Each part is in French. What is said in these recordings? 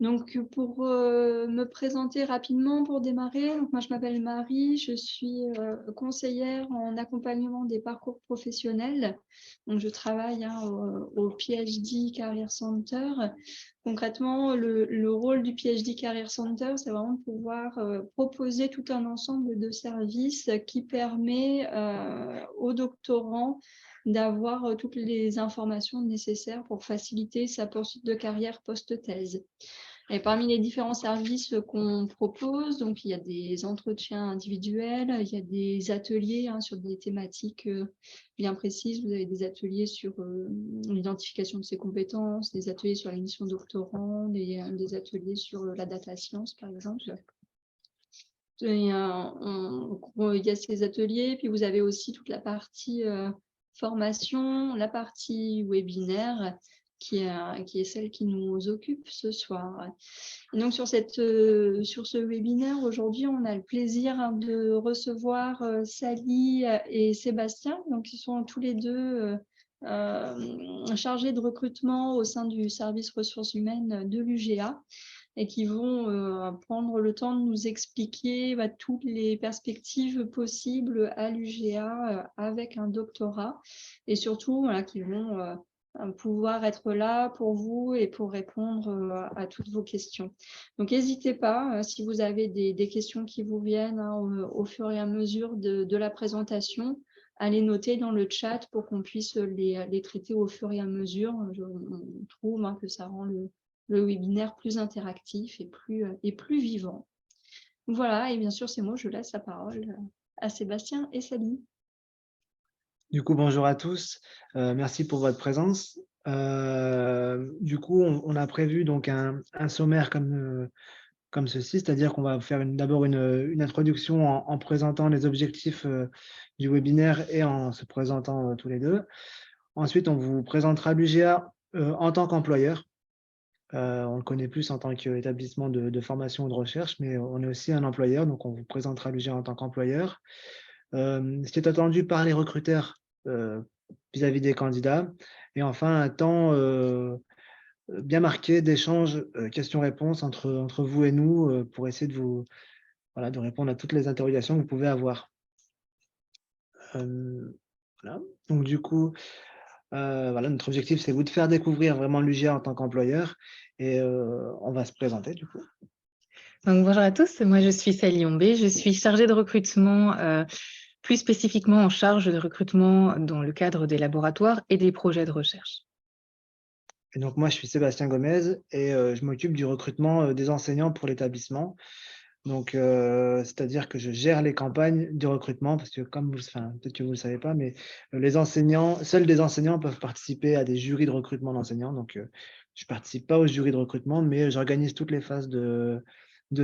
Donc, pour me présenter rapidement, pour démarrer, donc moi je m'appelle Marie, je suis conseillère en accompagnement des parcours professionnels. Donc, je travaille au PhD Career Center. Concrètement, le rôle du PhD Career Center, c'est vraiment de pouvoir proposer tout un ensemble de services qui permet aux doctorants d'avoir toutes les informations nécessaires pour faciliter sa poursuite de carrière post-thèse. Et parmi les différents services qu'on propose, donc il y a des entretiens individuels, il y a des ateliers sur des thématiques bien précises. Vous avez des ateliers sur l'identification de ses compétences, des ateliers sur la mission doctorant, des ateliers sur la data science, par exemple. Et, il y a ces ateliers, puis vous avez aussi toute la partie formation, la partie webinaire, qui est celle qui nous occupe ce soir. Et donc sur ce webinaire, aujourd'hui, on a le plaisir de recevoir Sally et Sébastien, donc ils sont tous les deux chargés de recrutement au sein du service ressources humaines de l'UGA et qui vont prendre le temps de nous expliquer toutes les perspectives possibles à l'UGA avec un doctorat et surtout qui vont pouvoir être là pour vous et pour répondre à toutes vos questions. Donc, n'hésitez pas, si vous avez des questions qui vous viennent au fur et à mesure de la présentation, à les noter dans le chat pour qu'on puisse les traiter au fur et à mesure. On trouve que ça rend le webinaire plus interactif et plus vivant. Voilà, et bien sûr, c'est moi, je laisse la parole à Sébastien et Sally. Du coup, bonjour à tous. Merci pour votre présence. Du coup, on a prévu donc un sommaire comme ceci, c'est-à-dire qu'on va faire d'abord une introduction en présentant les objectifs du webinaire et en se présentant tous les deux. Ensuite, on vous présentera l'UGA en tant qu'employeur. On le connaît plus en tant qu'établissement de formation ou de recherche, mais on est aussi un employeur, donc on vous présentera l'UGA en tant qu'employeur. Ce qui est attendu par les recruteurs vis-à-vis des candidats. Et enfin, un temps bien marqué d'échange, questions-réponses entre vous et nous pour essayer de répondre à toutes les interrogations que vous pouvez avoir. Voilà. Donc du coup, voilà, notre objectif, c'est vous de faire découvrir vraiment l'UGA en tant qu'employeur et on va se présenter du coup. Donc, bonjour à tous, moi je suis Sally Ombé, je suis chargée de recrutement, plus spécifiquement en charge de recrutement dans le cadre des laboratoires et des projets de recherche. Et donc moi, je suis Sébastien Gomez et je m'occupe du recrutement des enseignants pour l'établissement. Donc, c'est-à-dire que je gère les campagnes de recrutement parce que peut-être que vous ne le savez pas, mais seuls des enseignants peuvent participer à des jurys de recrutement d'enseignants. Donc, je ne participe pas au jury de recrutement, mais j'organise toutes les phases de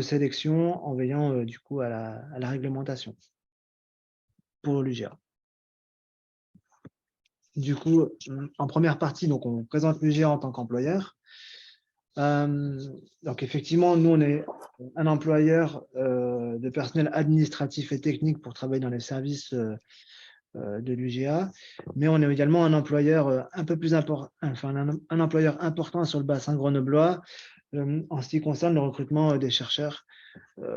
sélection en veillant du coup à la réglementation pour l'UGA. Du coup, en première partie, donc on présente l'UGA en tant qu'employeur. Donc effectivement, nous, on est un employeur de personnel administratif et technique pour travailler dans les services de l'UGA, mais on est également un employeur un peu plus important, un employeur important sur le bassin grenoblois en ce qui concerne le recrutement des chercheurs,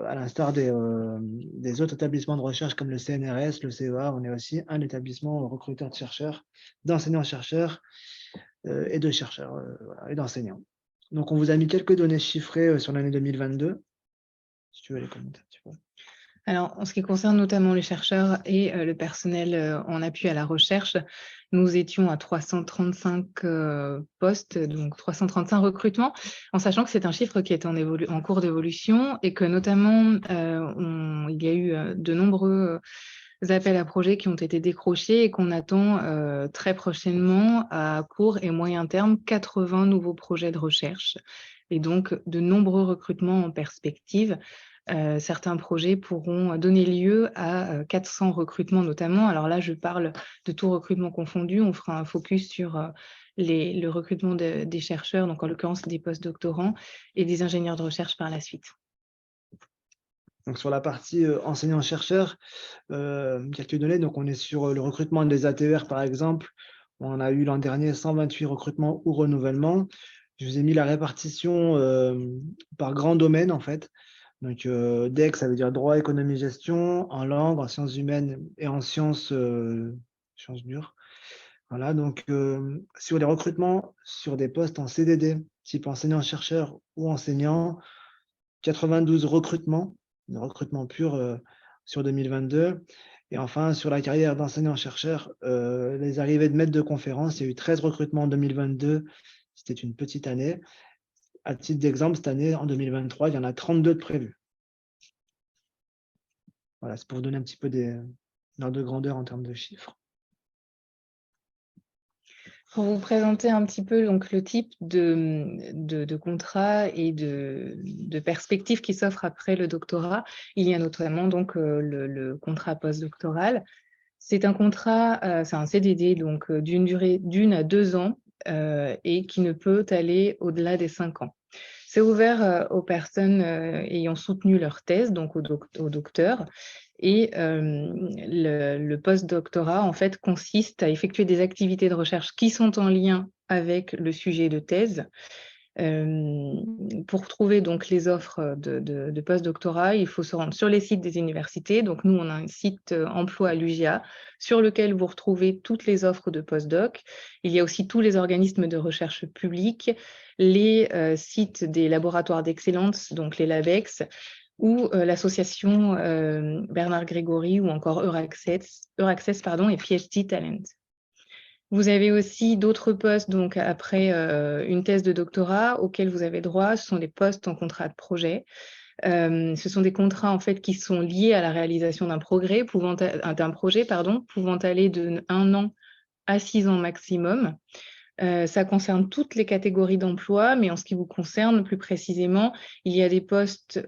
à l'instar des autres établissements de recherche comme le CNRS, le CEA. On est aussi un établissement recruteur de chercheurs, d'enseignants-chercheurs et de chercheurs et d'enseignants. Donc, on vous a mis quelques données chiffrées sur l'année 2022. Si tu veux les commenter un petit peu. Alors, en ce qui concerne notamment les chercheurs et le personnel en appui à la recherche, nous étions à 335 postes, donc 335 recrutements, en sachant que c'est un chiffre qui est en cours d'évolution et que notamment, il y a eu de nombreux appels à projets qui ont été décrochés et qu'on attend très prochainement, à court et moyen terme, 80 nouveaux projets de recherche et donc de nombreux recrutements en perspective. Certains projets pourront donner lieu à 400 recrutements notamment. Alors là, je parle de tout recrutement confondu. On fera un focus sur le recrutement des chercheurs, donc en l'occurrence des postdoctorants et des ingénieurs de recherche par la suite. Donc, sur la partie enseignants-chercheurs, quelques données. Donc, on est sur le recrutement des ATER, par exemple. On a eu l'an dernier 128 recrutements ou renouvellements. Je vous ai mis la répartition par grand domaine, en fait. Donc, DEC, ça veut dire droit, économie, gestion, en langue, en sciences humaines et en sciences dures. Voilà, donc sur les recrutements, sur des postes en CDD, type enseignant-chercheur ou enseignant, 92 recrutements purs sur 2022. Et enfin, sur la carrière d'enseignant-chercheur, les arrivées de maîtres de conférences, il y a eu 13 recrutements en 2022. C'était une petite année. À titre d'exemple, cette année, en 2023, il y en a 32 de prévus. Voilà, c'est pour vous donner un petit peu des ordres de grandeur en termes de chiffres. Pour vous présenter un petit peu donc, le type de contrat et de perspectives qui s'offrent après le doctorat, il y a notamment donc, le contrat postdoctoral. C'est un contrat, c'est un CDD donc d'une durée d'1 à 2 ans et qui ne peut aller au-delà des 5 ans. C'est ouvert aux personnes ayant soutenu leur thèse, donc aux docteurs. Et le postdoctorat, en fait, consiste à effectuer des activités de recherche qui sont en lien avec le sujet de thèse. Pour trouver donc les offres de postdoctorat, il faut se rendre sur les sites des universités. Donc nous, on a un site emploi à l'UGA sur lequel vous retrouvez toutes les offres de postdoc. Il y a aussi tous les organismes de recherche publics, les sites des laboratoires d'excellence, donc les LABEX, ou l'association Bernard Grégory ou encore Euraccess et PhD Talent. Vous avez aussi d'autres postes, donc après une thèse de doctorat, auxquels vous avez droit. Ce sont des postes en contrat de projet. Ce sont des contrats en fait qui sont liés à la réalisation d'un projet, pouvant aller de 1 an à 6 ans maximum. Ça concerne toutes les catégories d'emploi, mais en ce qui vous concerne plus précisément, il y a des postes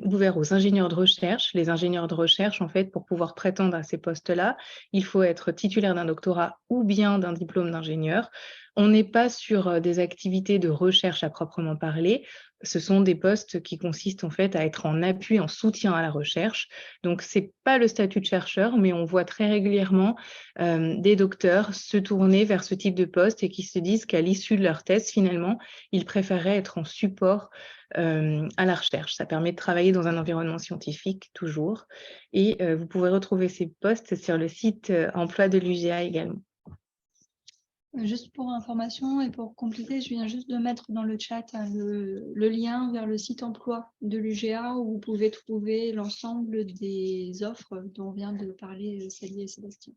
ouverts aux ingénieurs de recherche. Les ingénieurs de recherche, en fait, pour pouvoir prétendre à ces postes-là, il faut être titulaire d'un doctorat ou bien d'un diplôme d'ingénieur. On n'est pas sur des activités de recherche à proprement parler. Ce sont des postes qui consistent en fait à être en appui, en soutien à la recherche. Donc, ce n'est pas le statut de chercheur, mais on voit très régulièrement des docteurs se tourner vers ce type de poste et qui se disent qu'à l'issue de leur thèse, finalement, ils préféraient être en support à la recherche. Ça permet de travailler dans un environnement scientifique toujours. Et vous pouvez retrouver ces postes sur le site emploi de l'UGA également. Juste pour information et pour compléter, je viens juste de mettre dans le chat le lien vers le site emploi de l'UGA où vous pouvez trouver l'ensemble des offres dont vient de parler Sally et Sébastien.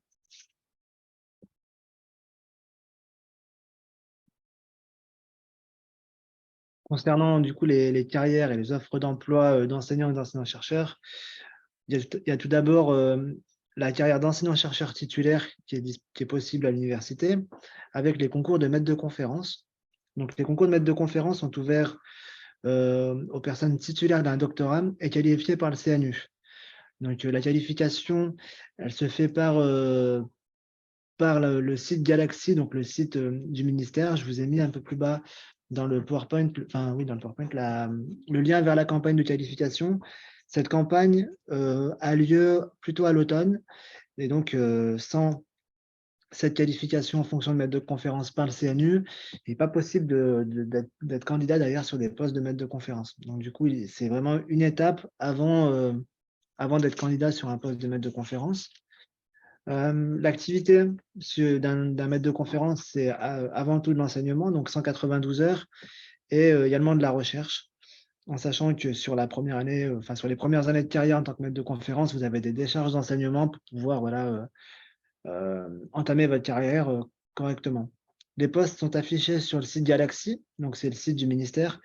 Concernant du coup les carrières et les offres d'emploi d'enseignants et d'enseignants-chercheurs, il y a tout d'abord la carrière d'enseignant-chercheur titulaire qui est possible à l'université avec les concours de maître de conférence. Donc, les concours de maître de conférence sont ouverts aux personnes titulaires d'un doctorat et qualifiées par le CNU. Donc, la qualification, elle se fait par le site Galaxy, donc le site du ministère. Je vous ai mis un peu plus bas dans le PowerPoint, le lien vers la campagne de qualification. Cette campagne a lieu plutôt à l'automne et donc sans cette qualification en fonction de maître de conférence par le CNU, il n'est pas possible d'être candidat d'ailleurs sur des postes de maître de conférence. Donc du coup, c'est vraiment une étape avant d'être candidat sur un poste de maître de conférence. L'activité d'un maître de conférence, c'est avant tout de l'enseignement, donc 192 heures, et également de la recherche, en sachant que sur la première année, sur les premières années de carrière en tant que maître de conférence, vous avez des décharges d'enseignement pour pouvoir entamer votre carrière correctement. Les postes sont affichés sur le site Galaxy, donc c'est le site du ministère.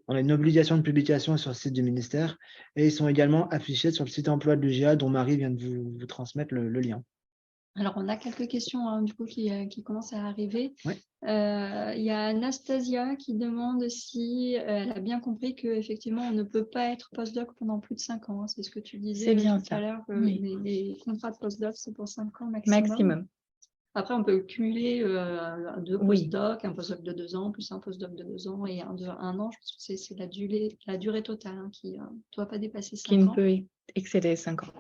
On a une obligation de publication sur le site du ministère et ils sont également affichés sur le site emploi de l'UGA dont Marie vient de vous transmettre le lien. Alors, on a quelques questions du coup qui commencent à arriver. Oui. Il y a Anastasia qui demande si elle a bien compris qu'effectivement, on ne peut pas être postdoc pendant plus de 5 ans. C'est ce que tu disais tout à l'heure. Oui. Les contrats de postdoc, c'est pour 5 ans maximum. Après, on peut cumuler 2 postdocs, un postdoc de 2 ans, plus un postdoc de 2 ans et un de 1 an. Je pense que c'est la durée totale qui ne doit pas dépasser 5 ans. Qui ne peut excéder 5 ans.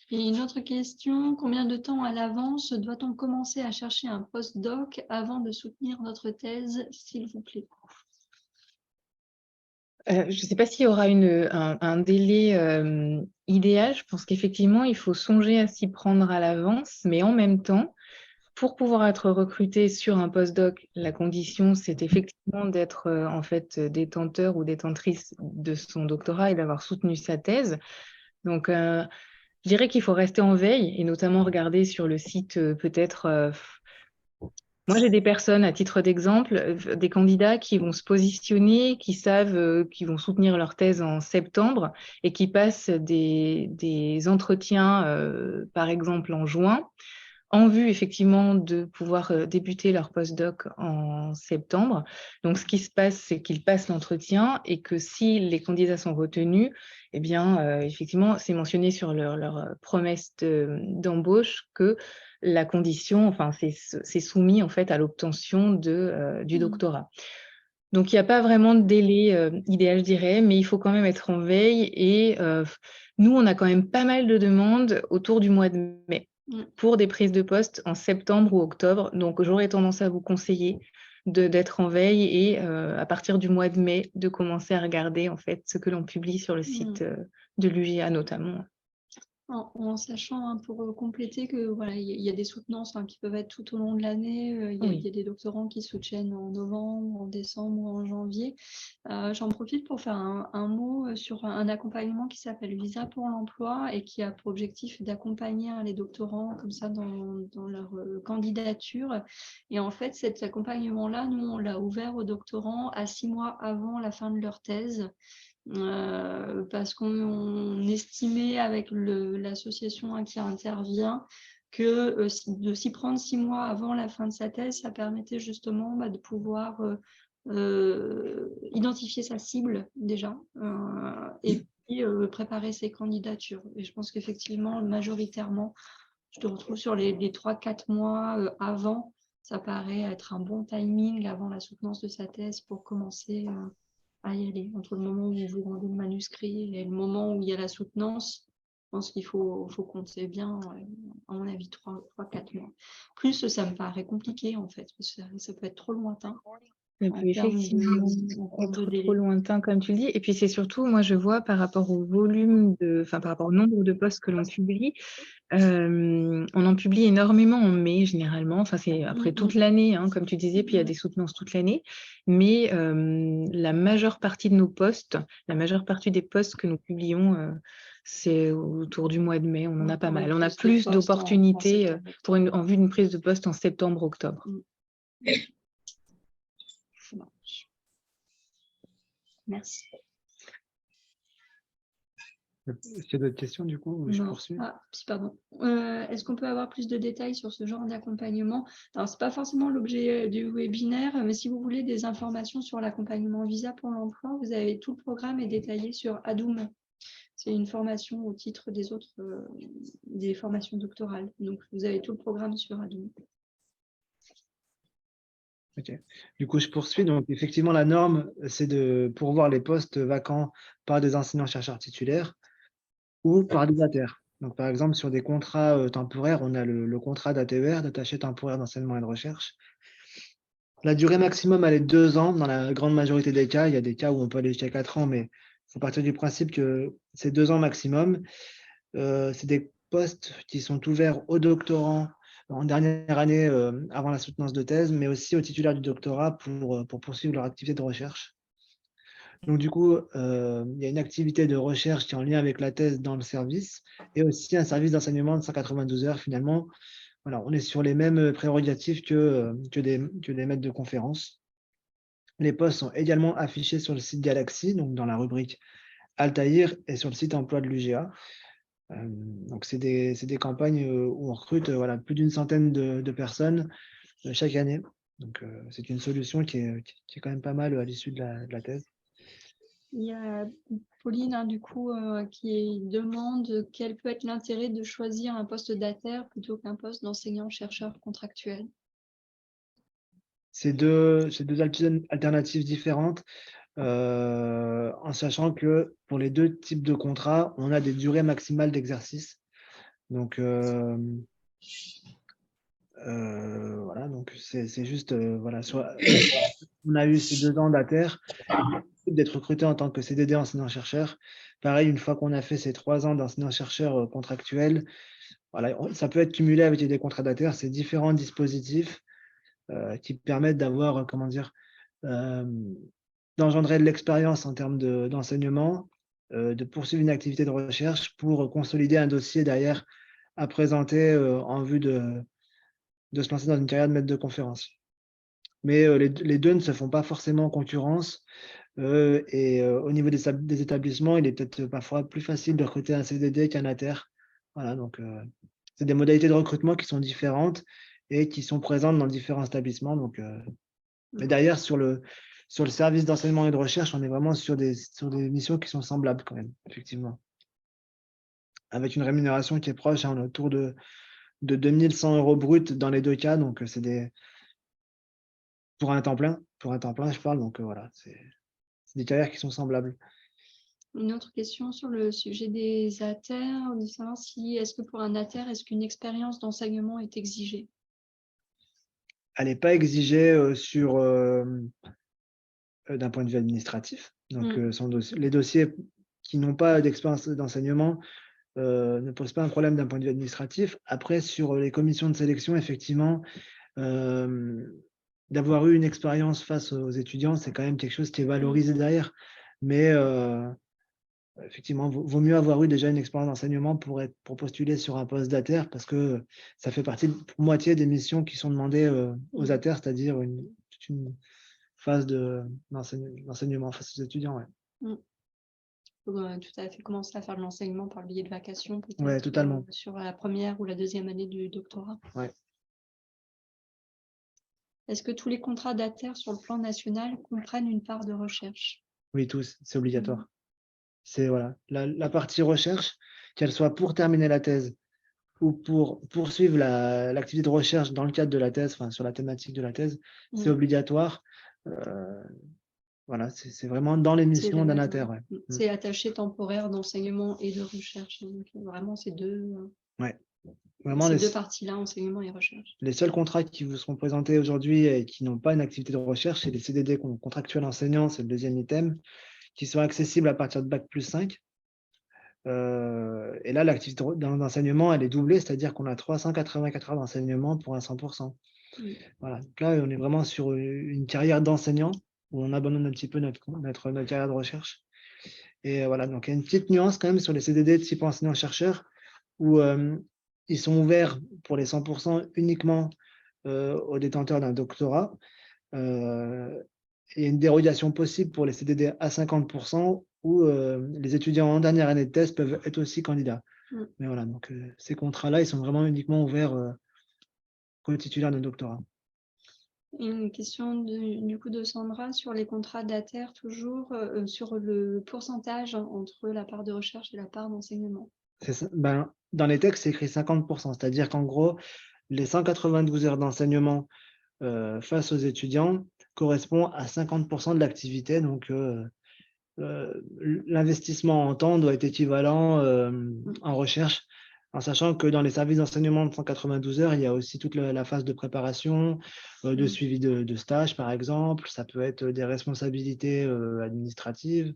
Et une autre question, combien de temps à l'avance doit-on commencer à chercher un post-doc avant de soutenir notre thèse, s'il vous plaît? Je ne sais pas s'il y aura un délai idéal. Je pense qu'effectivement, il faut songer à s'y prendre à l'avance, mais en même temps, pour pouvoir être recruté sur un postdoc, la condition, c'est effectivement d'être en fait détenteur ou détentrice de son doctorat et d'avoir soutenu sa thèse. Donc, je dirais qu'il faut rester en veille et notamment regarder sur le site peut-être. Moi, j'ai des personnes, à titre d'exemple, des candidats qui vont se positionner, qui savent qu'ils vont soutenir leur thèse en septembre et qui passent des entretiens, par exemple, en juin, en vue effectivement de pouvoir débuter leur postdoc en septembre. Donc, ce qui se passe, c'est qu'ils passent l'entretien et que si les candidats sont retenus, eh bien, effectivement, c'est mentionné sur leur promesse d'embauche que la condition, enfin, c'est soumis en fait à l'obtention du doctorat. Donc, il n'y a pas vraiment de délai idéal, je dirais, mais il faut quand même être en veille. Et nous, on a quand même pas mal de demandes autour du mois de mai pour des prises de poste en septembre ou octobre. Donc, j'aurais tendance à vous conseiller d'être en veille et à partir du mois de mai, de commencer à regarder en fait ce que l'on publie sur le site de l'UGA notamment. En sachant pour compléter que voilà, il y a des soutenances qui peuvent être tout au long de l'année. Il Oui. y a des doctorants qui soutiennent en novembre, en décembre ou en janvier. J'en profite pour faire un mot sur un accompagnement qui s'appelle Visa pour l'emploi et qui a pour objectif d'accompagner les doctorants comme ça dans leur candidature. Et en fait, cet accompagnement-là, nous, on l'a ouvert aux doctorants à 6 mois avant la fin de leur thèse. Parce qu'on estimait avec l'association qui intervient que de s'y prendre 6 mois avant la fin de sa thèse, ça permettait justement de pouvoir identifier sa cible déjà et puis préparer ses candidatures. Et je pense qu'effectivement, majoritairement, je te retrouve sur les 3-4 mois avant, ça paraît être un bon timing avant la soutenance de sa thèse pour commencer à y aller. Entre le moment où vous rendez le manuscrit et le moment où il y a la soutenance, je pense qu'il faut compter bien, à mon avis, 3-4 mois. Plus, ça me paraît compliqué, en fait, parce que ça peut être trop lointain. Ça peut effectivement être trop lointain, comme tu le dis. Et puis, c'est surtout, moi, je vois par rapport au volume, par rapport au nombre de postes que l'on publie, on en publie énormément en mai, généralement. Enfin, c'est après toute l'année, comme tu disais, puis il y a des soutenances toute l'année. Mais la majeure partie de nos postes, la majeure partie des postes que nous publions, c'est autour du mois de mai. On en a pas mal. On a plus d'opportunités en vue d'une prise de poste en septembre-octobre. Ça marche. Merci. Est-ce qu'il y a d'autres questions du coup? Je poursuis. Pardon. Est-ce qu'on peut avoir plus de détails sur ce genre d'accompagnement? Alors, ce n'est pas forcément l'objet du webinaire, mais si vous voulez des informations sur l'accompagnement Visa pour l'emploi, vous avez tout le programme est détaillé sur Adoum. C'est une formation au titre des autres des formations doctorales. Donc, vous avez tout le programme sur Adoum. Ok. Du coup, je poursuis. Donc, effectivement, la norme, c'est de pourvoir les postes vacants par des enseignants-chercheurs titulaires ou par des ATR. Donc, par exemple, sur des contrats temporaires, on a le contrat d'ATER, d'attaché temporaire d'enseignement et de recherche. La durée maximum, elle est 2 ans dans la grande majorité des cas. Il y a des cas où on peut aller jusqu'à 4 ans, mais il faut partir du principe que c'est 2 ans maximum. C'est des postes qui sont ouverts aux doctorants en dernière année avant la soutenance de thèse, mais aussi aux titulaires du doctorat pour poursuivre leur activité de recherche. Donc, du coup, il y a une activité de recherche qui est en lien avec la thèse dans le service et aussi un service d'enseignement de 192 heures finalement. Voilà, on est sur les mêmes prérogatives que des maîtres de conférences. Les postes sont également affichés sur le site Galaxy, donc dans la rubrique Altaïr et sur le site emploi de l'UGA. Donc, c'est des campagnes où on recrute plus d'une centaine de personnes chaque année. Donc, c'est une solution qui est quand même pas mal à l'issue de la thèse. Il y a Pauline, du coup, qui demande quel peut être l'intérêt de choisir un poste d'ATER plutôt qu'un poste d'enseignant-chercheur contractuel. C'est deux alternatives différentes, en sachant que pour les deux types de contrats, on a des durées maximales d'exercice. Donc, voilà, donc c'est juste, voilà, on a eu ces 2 ans d'ATER, d'être recruté en tant que CDD enseignant-chercheur. Pareil, une fois qu'on a fait ces 3 ans d'enseignant-chercheur contractuel, voilà, ça peut être cumulé avec des contrats d'ATER. C'est différents dispositifs qui permettent d'avoir, comment dire, d'engendrer de l'expérience en termes d'enseignement, de poursuivre une activité de recherche pour consolider un dossier derrière à présenter en vue de se lancer dans une carrière de maître de conférence. Mais les 2 ne se font pas forcément concurrence. Au niveau des établissements, il est peut-être parfois plus facile de recruter un CDD qu'un ATER. Voilà, donc c'est des modalités de recrutement qui sont différentes et qui sont présentes dans différents établissements. Donc, mais derrière, sur le service d'enseignement et de recherche, on est vraiment sur des missions qui sont semblables quand même, effectivement. Avec une rémunération qui est proche, hein, autour de 2 100 € brut dans les 2 cas. Donc, c'est pour un temps plein, je parle. Donc, voilà, c'est des carrières qui sont semblables. Une autre question sur le sujet des ATER, on veut savoir si, est-ce que pour un ATER, est-ce qu'une expérience d'enseignement est exigée? Elle n'est pas exigée d'un point de vue administratif. Donc, les dossiers qui n'ont pas d'expérience d'enseignement ne posent pas un problème d'un point de vue administratif. Après, sur les commissions de sélection, effectivement, d'avoir eu une expérience face aux étudiants, c'est quand même quelque chose qui est valorisé derrière. Mais effectivement, vaut mieux avoir eu déjà une expérience d'enseignement pour postuler sur un poste d'ATER, parce que ça fait partie pour moitié des missions qui sont demandées aux ATER, c'est-à-dire toute une phase d'enseignement face aux étudiants. Ouais. Tout à fait commencer à faire de l'enseignement par le biais de vacations, peut-être. Ouais, totalement. Sur la première ou la deuxième année du doctorat. Ouais. Est-ce que tous les contrats d'ATER sur le plan national comprennent une part de recherche? Oui, tous, c'est obligatoire. C'est voilà, la partie recherche, qu'elle soit pour terminer la thèse ou pour poursuivre l'activité de recherche dans le cadre de la thèse, enfin sur la thématique de la thèse, c'est obligatoire. Voilà, c'est vraiment dans les missions d'un ATER. Ouais. C'est attaché temporaire d'enseignement et de recherche. Donc, vraiment, ces deux, vraiment deux parties-là, enseignement et recherche. Les seuls contrats qui vous seront présentés aujourd'hui et qui n'ont pas une activité de recherche, c'est les CDD contractuels enseignants, c'est le deuxième item, qui sont accessibles à partir de Bac+5. Et là, l'activité d'enseignement, elle est doublée, c'est-à-dire qu'on a 384 heures d'enseignement pour un 100%. Voilà. Donc là, on est vraiment sur une carrière d'enseignant où on abandonne un petit peu notre carrière de recherche. Et voilà, donc il y a une petite nuance quand même sur les CDD de type enseignant-chercheur où ils sont ouverts pour les 100% uniquement aux détenteurs d'un doctorat. Il y a une dérogation possible pour les CDD à 50% où les étudiants en dernière année de thèse peuvent être aussi candidats. Mais voilà, donc ces contrats-là, ils sont vraiment uniquement ouverts aux titulaires d'un doctorat. Une question du coup de Sandra sur les contrats d'ATER, toujours sur le pourcentage entre la part de recherche et la part d'enseignement. Dans les textes, c'est écrit 50%, c'est-à-dire qu'en gros, les 192 heures d'enseignement face aux étudiants correspond à 50% de l'activité. Donc, l'investissement en temps doit être équivalent en recherche, en sachant que dans les services d'enseignement de 192 heures, il y a aussi toute la phase de préparation, de suivi de stage, par exemple. Ça peut être des responsabilités administratives.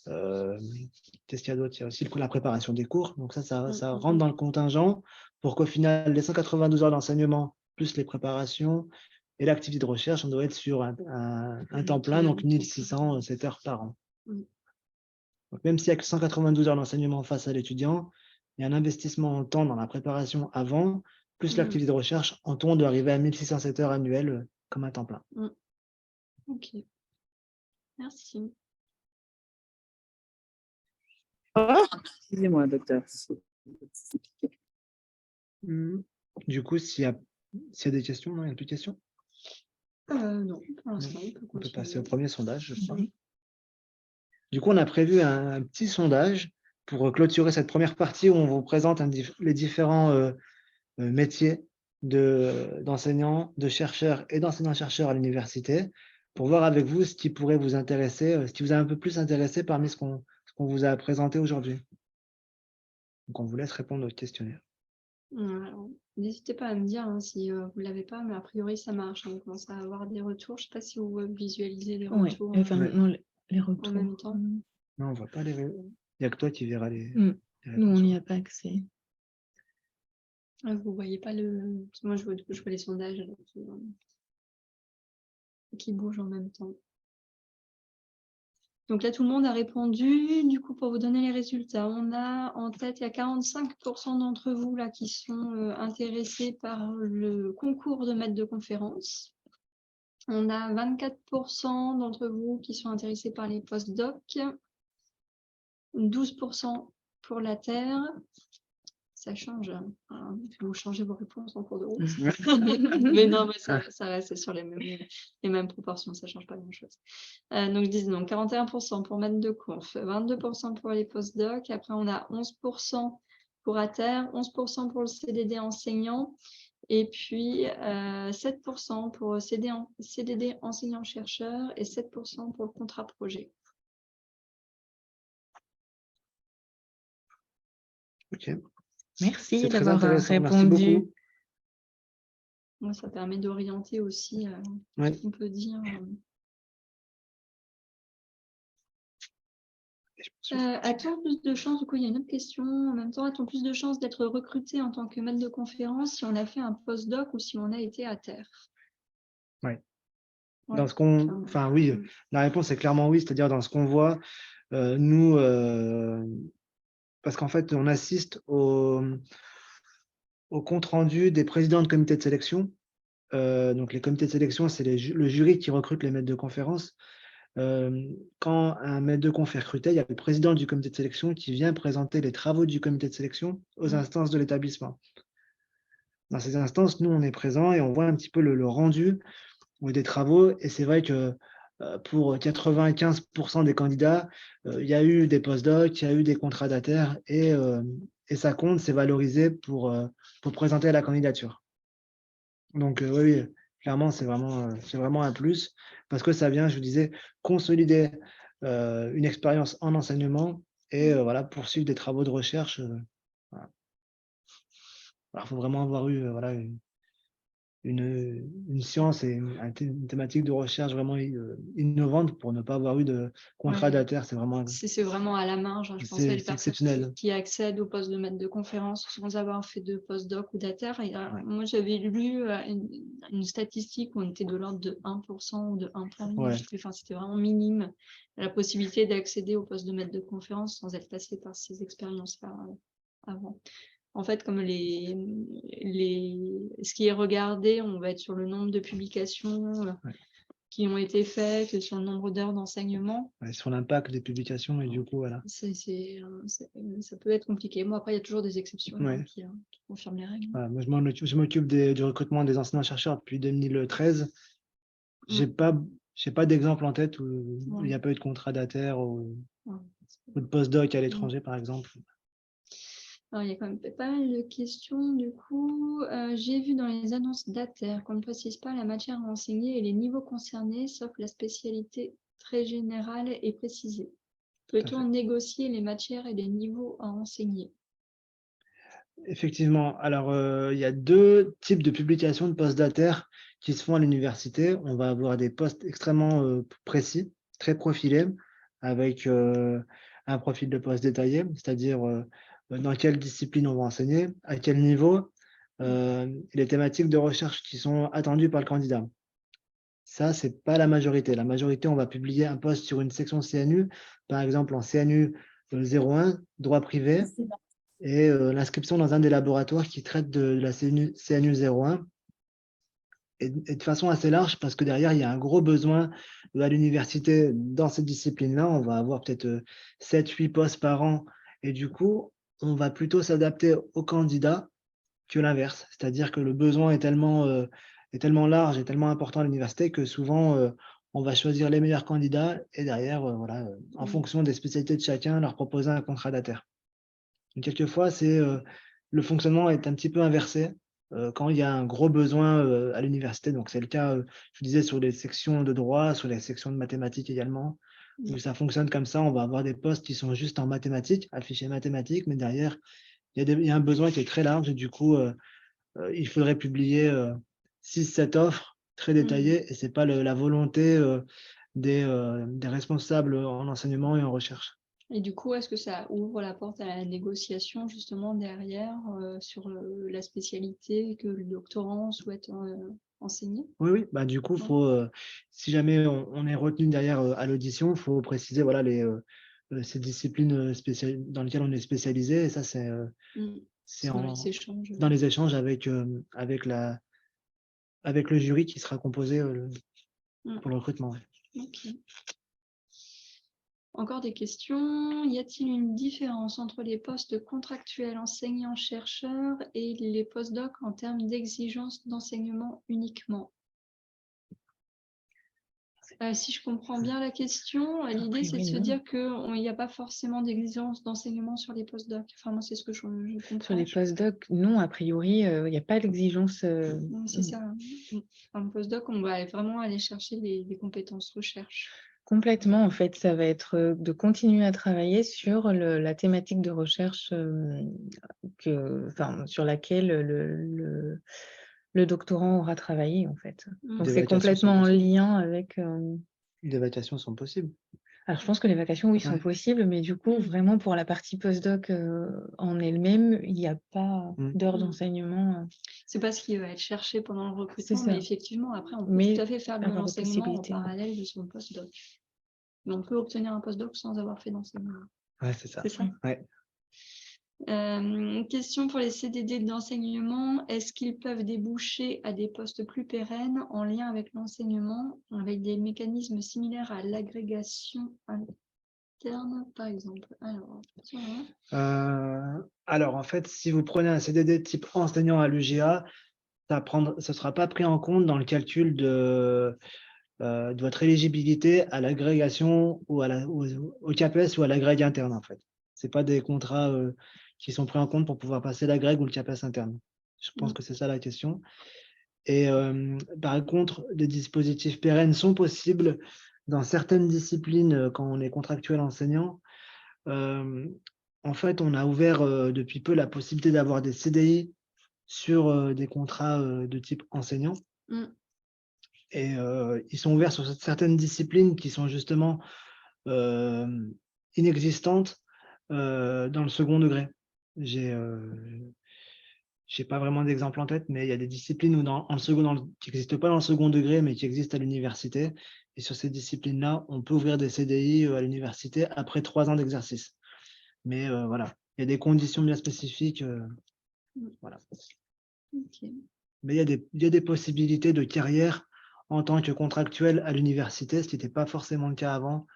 Qu'est-ce qu'il y a d'autre? Il y a aussi la préparation des cours. Donc ça rentre dans le contingent pour qu'au final, les 192 heures d'enseignement, plus les préparations et l'activité de recherche, on doit être sur un temps plein, donc 1607 heures par an. Donc, même s'il n'y a que 192 heures d'enseignement face à l'étudiant, il y a un investissement en temps dans la préparation avant, plus l'activité de recherche, en tout, on doit arriver à 1607 heures annuelles comme un temps plein. Ok. Merci. Excusez-moi, docteur. Du coup, s'il y a des questions, non, il n'y a plus de questions? Non, pour l'instant, on peut passer au premier sondage, je crois. Du coup, on a prévu un petit sondage pour clôturer cette première partie où on vous présente les différents métiers d'enseignants, de chercheurs et d'enseignants-chercheurs à l'université, pour voir avec vous ce qui pourrait vous intéresser, ce qui vous a un peu plus intéressé parmi ce qu'on vous a présenté aujourd'hui. Donc, on vous laisse répondre au questionnaire. Alors, n'hésitez pas à me dire si vous ne l'avez pas, mais a priori, ça marche. On commence à avoir des retours. Je ne sais pas si vous visualisez les Oui, retours enfin, Ouais. non, les en retours. même temps. Non, on voit pas les. Il n'y a que toi qui verras les Nous, on réponses. n'y a pas accès. Vous ne voyez pas le. Moi, je vois les sondages là, qui bougent en même temps. Donc là, tout le monde a répondu. Du coup, pour vous donner les résultats, on a en tête, il y a 45% d'entre vous là qui sont intéressés par le concours de maître de conférence. On a 24% d'entre vous qui sont intéressés par les post-docs, 12% pour la Terre. Ça change. Vous changez vos réponses en cours de route. Mais non, mais ça reste sur les mêmes proportions, ça ne change pas grand-chose. Donc, je dis donc 41% pour maître de conf, 22% pour les post-docs. Après, on a 11% pour ATER, 11% pour le CDD enseignant. Et puis 7% pour CDD enseignant-chercheur et 7% pour le contrat projet. Ok. Merci C'est très d'avoir intéressant. Merci répondu. beaucoup. Moi, ça permet d'orienter aussi, Ouais. on peut dire. A-t-on plus de chances, du coup, il y a une autre question en même temps, a-t-on plus de chances d'être recruté en tant que maître de conférence si on a fait un post-doc ou si on a été à terre? Ouais. Ouais, Dans ce qu'on, clairement. enfin oui, la réponse est clairement oui, c'est-à-dire dans ce qu'on voit, nous, parce qu'en fait, on assiste au compte rendu des présidents de comités de sélection. Donc les comités de sélection, c'est le jury qui recrute les maîtres de conférence. Quand un maître de conf est recruté, il y a le président du comité de sélection qui vient présenter les travaux du comité de sélection aux instances de l'établissement. Dans ces instances, nous, on est présents et on voit un petit peu le rendu des travaux. Et c'est vrai que pour 95% des candidats, il y a eu des post-docs, il y a eu des contrats d'ATER et ça compte, c'est valorisé pour présenter la candidature. Donc oui, clairement, c'est vraiment un plus parce que ça vient, je vous disais, consolider une expérience en enseignement et voilà, poursuivre des travaux de recherche. Voilà. Alors, il faut vraiment avoir eu voilà, une science et une thématique de recherche vraiment innovante pour ne pas avoir eu de contrat Ouais. d'ATER. C'est vraiment, C'est vraiment à la marge. Je pense c'est à les personnes exceptionnel. qui accèdent au poste de maître de conférence sans avoir fait de post-doc ou d'ATER. Ouais. Moi, j'avais lu une statistique où on était de l'ordre de 1% ou de 1 point. Ouais. Enfin, c'était vraiment minime la possibilité d'accéder au poste de maître de conférence sans être passé par ces expériences-là avant. En fait, comme ce qui est regardé, on va être sur le nombre de publications qui ont été faites, sur le nombre d'heures d'enseignement. Ouais, sur l'impact des publications et du coup, voilà. Ça peut être compliqué. Bon, après, il y a toujours des exceptions qui confirment les règles. Voilà, moi, je m'occupe du recrutement des enseignants-chercheurs depuis 2013. Je n'ai pas d'exemple en tête où il n'y a pas eu de contrat d'ATER ou de post-doc à l'étranger, par exemple. Alors, il y a quand même pas mal de questions. Du coup, j'ai vu dans les annonces d'ATER qu'on ne précise pas la matière à enseigner et les niveaux concernés, sauf la spécialité très générale et précisée. Peut-on négocier les matières et les niveaux à enseigner? Effectivement. Alors, il y a deux types de publications de postes d'ATER qui se font à l'université. On va avoir des postes extrêmement précis, très profilés, avec un profil de poste détaillé, c'est-à-dire dans quelle discipline on va enseigner, à quel niveau, les thématiques de recherche qui sont attendues par le candidat. Ça, ce n'est pas la majorité. La majorité, on va publier un poste sur une section CNU, par exemple en CNU 01, droit privé, et l'inscription dans un des laboratoires qui traite de la CNU 01 et de façon assez large parce que derrière, il y a un gros besoin à l'université dans cette discipline-là. On va avoir peut-être 7-8 postes par an et du coup, on va plutôt s'adapter aux candidats que l'inverse. C'est-à-dire que le besoin est tellement large et tellement important à l'université que souvent, on va choisir les meilleurs candidats et derrière, voilà, en fonction des spécialités de chacun, leur proposer un contrat d'ATER. Quelquefois, le fonctionnement est un petit peu inversé quand il y a un gros besoin à l'université. Donc, c'est le cas, je disais, sur les sections de droit, sur les sections de mathématiques également, où ça fonctionne comme ça. On va avoir des postes qui sont juste en mathématiques, affichés mathématiques, mais derrière, il y a un besoin qui est très large et du coup, il faudrait publier 6-7 offres très détaillées et c'est pas la volonté des responsables en enseignement et en recherche. Et du coup, est-ce que ça ouvre la porte à la négociation justement derrière sur la spécialité que le doctorant souhaite enseigner? Oui, oui, bah, du coup, Ouais. faut, si jamais on est retenu derrière, à l'audition, il faut préciser, voilà, ces disciplines, dans lesquelles on est spécialisé et ça, c'est C'est dans les échanges. dans les échanges avec le jury qui sera composé, pour le recrutement, ouais. Ok. Encore des questions. Y a-t-il une différence entre les postes contractuels enseignants-chercheurs et les postdocs en termes d'exigence d'enseignement uniquement? Si je comprends bien la question, l'idée c'est de se dire qu'il n'y a pas forcément d'exigence d'enseignement sur les postdocs. Enfin, moi, c'est ce que je comprends. Sur les postdocs, non, a priori, il n'y a pas d'exigence. C'est ça. Un postdoc, on va vraiment aller chercher les compétences recherche. Complètement, en fait, ça va être de continuer à travailler sur la thématique de recherche sur laquelle le doctorant aura travaillé, en fait. Donc, Des c'est vacations complètement sont en possibles. lien avec... Des vacations sont possibles. Alors, je pense que les vacations, oui, sont Ouais. possibles, mais du coup, vraiment, pour la partie postdoc en elle-même, il n'y a pas d'heures d'enseignement. C'est pas ce qui va être cherché pendant le recrutement, ça. mais effectivement, après, on peut Mais tout à fait faire de avoir des l'enseignement en possibilités. parallèle de son postdoc. Mais on peut obtenir un postdoc sans avoir fait d'enseignement. Ouais, c'est ça. C'est ça. Ouais. Question pour les CDD d'enseignement. Est-ce qu'ils peuvent déboucher à des postes plus pérennes en lien avec l'enseignement, avec des mécanismes similaires à l'agrégation interne, par exemple? Alors, en fait, si vous prenez un CDD type enseignant à l'UGA, ça ne sera pas pris en compte dans le calcul de votre éligibilité à l'agrégation ou au CAPES ou à l'agrég interne, en fait. Ce pas des contrats qui sont pris en compte pour pouvoir passer l'agrég ou le CAPES interne. Je pense que c'est ça la question. Et par contre, des dispositifs pérennes sont possibles dans certaines disciplines quand on est contractuel enseignant. En fait, on a ouvert depuis peu la possibilité d'avoir des CDI sur des contrats de type enseignant. Et ils sont ouverts sur certaines disciplines qui sont justement inexistantes dans le second degré. J'ai pas vraiment d'exemple en tête, mais il y a des disciplines qui n'existent pas dans le second degré, mais qui existent à l'université. Et sur ces disciplines-là, on peut ouvrir des CDI à l'université après 3 ans d'exercice. Mais voilà, il y a des conditions bien spécifiques. Voilà. Okay. Mais il y a des possibilités de carrière en tant que contractuel à l'université, ce qui n'était pas forcément le cas avant.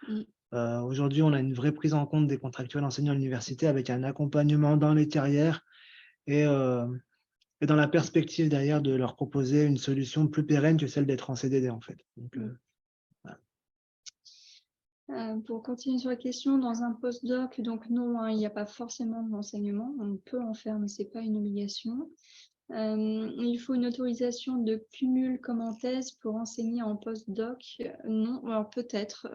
Aujourd'hui, on a une vraie prise en compte des contractuels enseignants à l'université avec un accompagnement dans les carrières et dans la perspective derrière de leur proposer une solution plus pérenne que celle d'être en CDD, en fait. Donc, voilà. Pour continuer sur la question, dans un postdoc, donc non, hein, il n'y a pas forcément d'enseignement. On peut en faire, mais ce n'est pas une obligation. Il faut une autorisation de cumul comme en thèse pour enseigner en postdoc. Non, alors peut-être.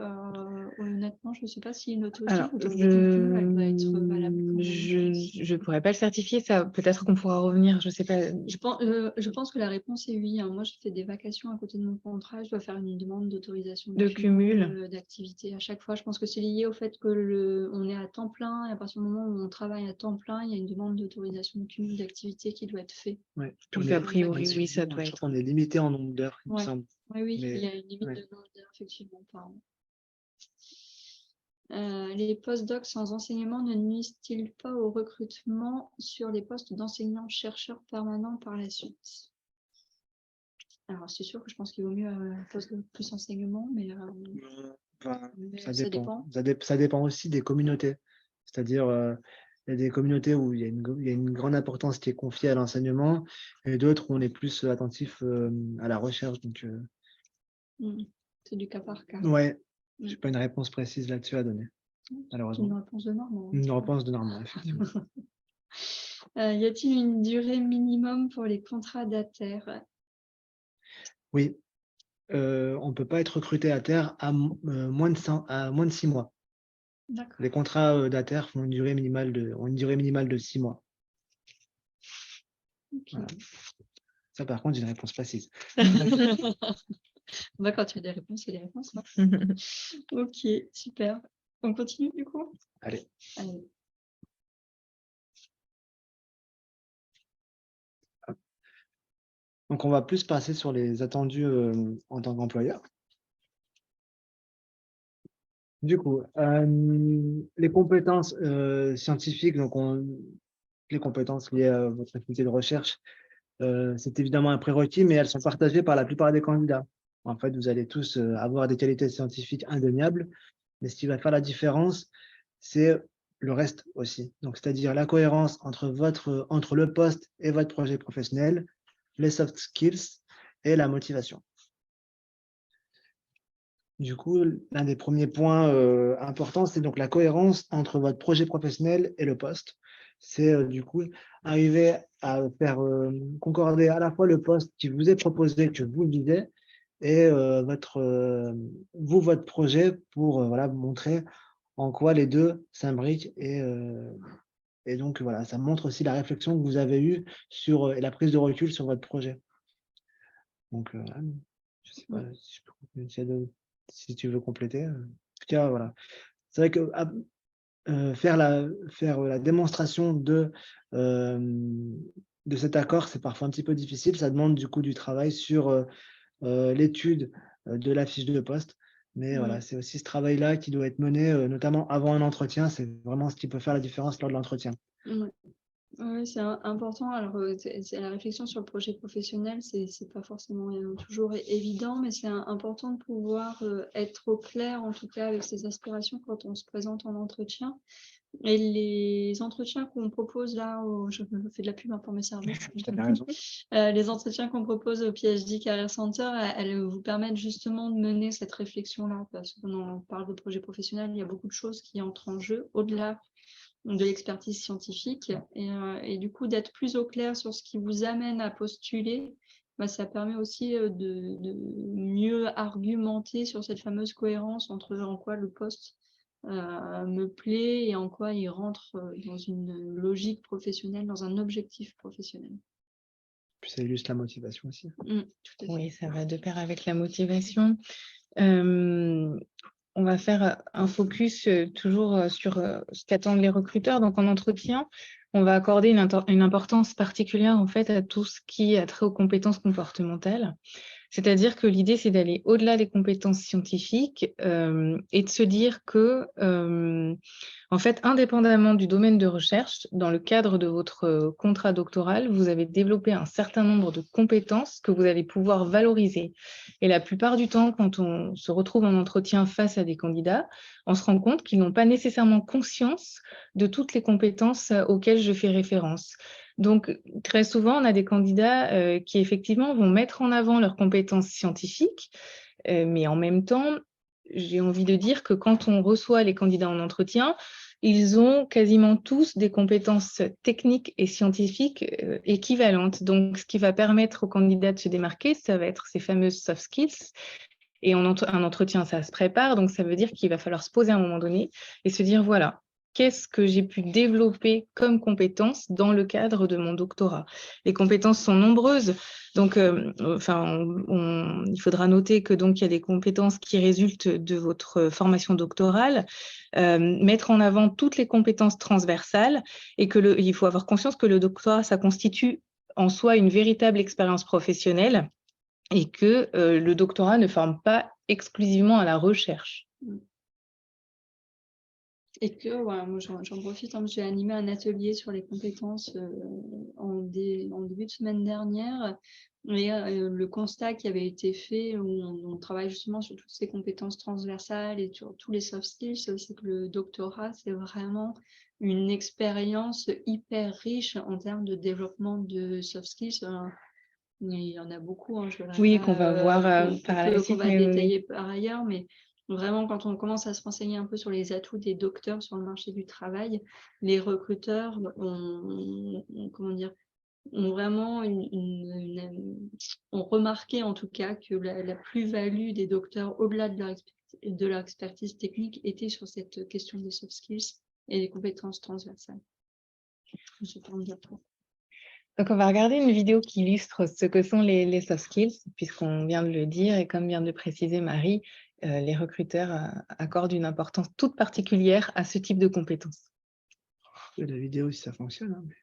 Honnêtement, je ne sais pas si une autorisation de cumul elle doit être valable. Je ne pourrais pas le certifier, ça. Peut-être qu'on pourra revenir, je ne sais pas. Je pense que la réponse est oui. Hein. Moi, je fais des vacations à côté de mon contrat. Je dois faire une demande d'autorisation de cumul d'activité à chaque fois. Je pense que c'est lié au fait que on est à temps plein et à partir du moment où on travaille à temps plein, il y a une demande d'autorisation de cumul d'activité qui doit être faite. Ouais. Donc, a priori, oui, ça doit être. On est limité en nombre d'heures, il me semble. Oui, mais... il y a une limite de nombre d'heures, effectivement, par an. Les postdocs sans enseignement ne nuisent-ils pas au recrutement sur les postes d'enseignants-chercheurs permanents par la suite? Alors, c'est sûr que je pense qu'il vaut mieux un poste plus enseignement, mais ça dépend. Ça dépend aussi des communautés. C'est-à-dire, il y a des communautés où il y a une grande importance qui est confiée à l'enseignement et d'autres où on est plus attentif à la recherche. Donc, c'est du cas par cas. Ouais, je n'ai pas une réponse précise là-dessus à donner, malheureusement. Une réponse de Normand. Une réponse de Normand, effectivement. Y a-t-il une durée minimum pour les contrats d'ATER? Oui. On ne peut pas être recruté à terre à moins de 6 mois. Les contrats d'ATER ont une durée minimale de 6 mois. Ok. Voilà. Ça, par contre, j'ai une réponse précise. Bah, quand tu as des réponses, c'est des réponses. Hein. Ok, super. On continue du coup? Allez. Allez. Donc, on va plus passer sur les attendus en tant qu'employeur. Du coup, les compétences scientifiques, donc les compétences liées à votre activité de recherche, c'est évidemment un prérequis, mais elles sont partagées par la plupart des candidats. En fait, vous allez tous avoir des qualités scientifiques indéniables, mais ce qui va faire la différence, c'est le reste aussi. Donc, c'est-à-dire la cohérence entre le poste et votre projet professionnel, les soft skills et la motivation. Du coup, l'un des premiers points importants, c'est donc la cohérence entre votre projet professionnel et le poste. C'est du coup arriver à faire concorder à la fois le poste qui vous est proposé, que vous visez, et votre projet pour voilà, montrer en quoi les deux s'imbriquent. Et donc, voilà, ça montre aussi la réflexion que vous avez eue sur, et la prise de recul sur votre projet. Donc, voilà, je sais pas si tu veux compléter. En tout cas, voilà. C'est vrai que faire la démonstration de cet accord, c'est parfois un petit peu difficile. Ça demande du coup du travail sur l'étude de la fiche de poste. Mais voilà, c'est aussi ce travail-là qui doit être mené, notamment avant un entretien. C'est vraiment ce qui peut faire la différence lors de l'entretien. Ouais. Oui, c'est important. Alors, c'est la réflexion sur le projet professionnel, c'est pas forcément toujours évident, mais c'est important de pouvoir être au clair, en tout cas, avec ses aspirations quand on se présente en entretien. Et les entretiens qu'on propose là, je fais de la pub pour mes services. Tu as bien raison. Les entretiens qu'on propose au PhD Career Center, elles vous permettent justement de mener cette réflexion-là, parce que quand on parle de projet professionnel, il y a beaucoup de choses qui entrent en jeu, au-delà de l'expertise scientifique. Et du coup, d'être plus au clair sur ce qui vous amène à postuler, bah, ça permet aussi de mieux argumenter sur cette fameuse cohérence entre en quoi le poste me plaît et en quoi il rentre dans une logique professionnelle, dans un objectif professionnel. Puis ça illustre la motivation aussi. Tout à fait. Oui, ça va de pair avec la motivation. On va faire un focus toujours sur ce qu'attendent les recruteurs. Donc, en entretien, on va accorder une importance particulière en fait à tout ce qui a trait aux compétences comportementales. C'est-à-dire que l'idée, c'est d'aller au-delà des compétences scientifiques et de se dire que, en fait, indépendamment du domaine de recherche, dans le cadre de votre contrat doctoral, vous avez développé un certain nombre de compétences que vous allez pouvoir valoriser. Et la plupart du temps, quand on se retrouve en entretien face à des candidats, on se rend compte qu'ils n'ont pas nécessairement conscience de toutes les compétences auxquelles je fais référence. Donc, très souvent, on a des candidats qui, effectivement, vont mettre en avant leurs compétences scientifiques, mais en même temps, j'ai envie de dire que quand on reçoit les candidats en entretien, ils ont quasiment tous des compétences techniques et scientifiques équivalentes. Donc, ce qui va permettre aux candidats de se démarquer, ça va être ces fameuses soft skills. Et un entretien, ça se prépare, donc ça veut dire qu'il va falloir se poser à un moment donné et se dire, voilà, qu'est-ce que j'ai pu développer comme compétences dans le cadre de mon doctorat? Les compétences sont nombreuses, donc il faudra noter que donc il y a des compétences qui résultent de votre formation doctorale, mettre en avant toutes les compétences transversales et que il faut avoir conscience que le doctorat, ça constitue en soi une véritable expérience professionnelle et que le doctorat ne forme pas exclusivement à la recherche. Et que, voilà, moi j'en profite, hein, j'ai animé un atelier sur les compétences en début de semaine dernière. Et le constat qui avait été fait, où on travaille justement sur toutes ces compétences transversales et sur tous les soft skills, c'est que le doctorat, c'est vraiment une expérience hyper riche en termes de développement de soft skills. Il y en a beaucoup, hein, oui, qu'on va voir par la suite, qu'on va détailler par ailleurs, mais vraiment, quand on commence à se renseigner un peu sur les atouts des docteurs sur le marché du travail, les recruteurs ont vraiment ont remarqué en tout cas que la plus-value des docteurs, au-delà de leur expertise technique, était sur cette question des soft skills et des compétences transversales. Je peux en dire trop. Donc, on va regarder une vidéo qui illustre ce que sont les soft skills, puisqu'on vient de le dire, et comme vient de le préciser Marie, les recruteurs accordent une importance toute particulière à ce type de compétences. La vidéo, si ça fonctionne. Hein, mais...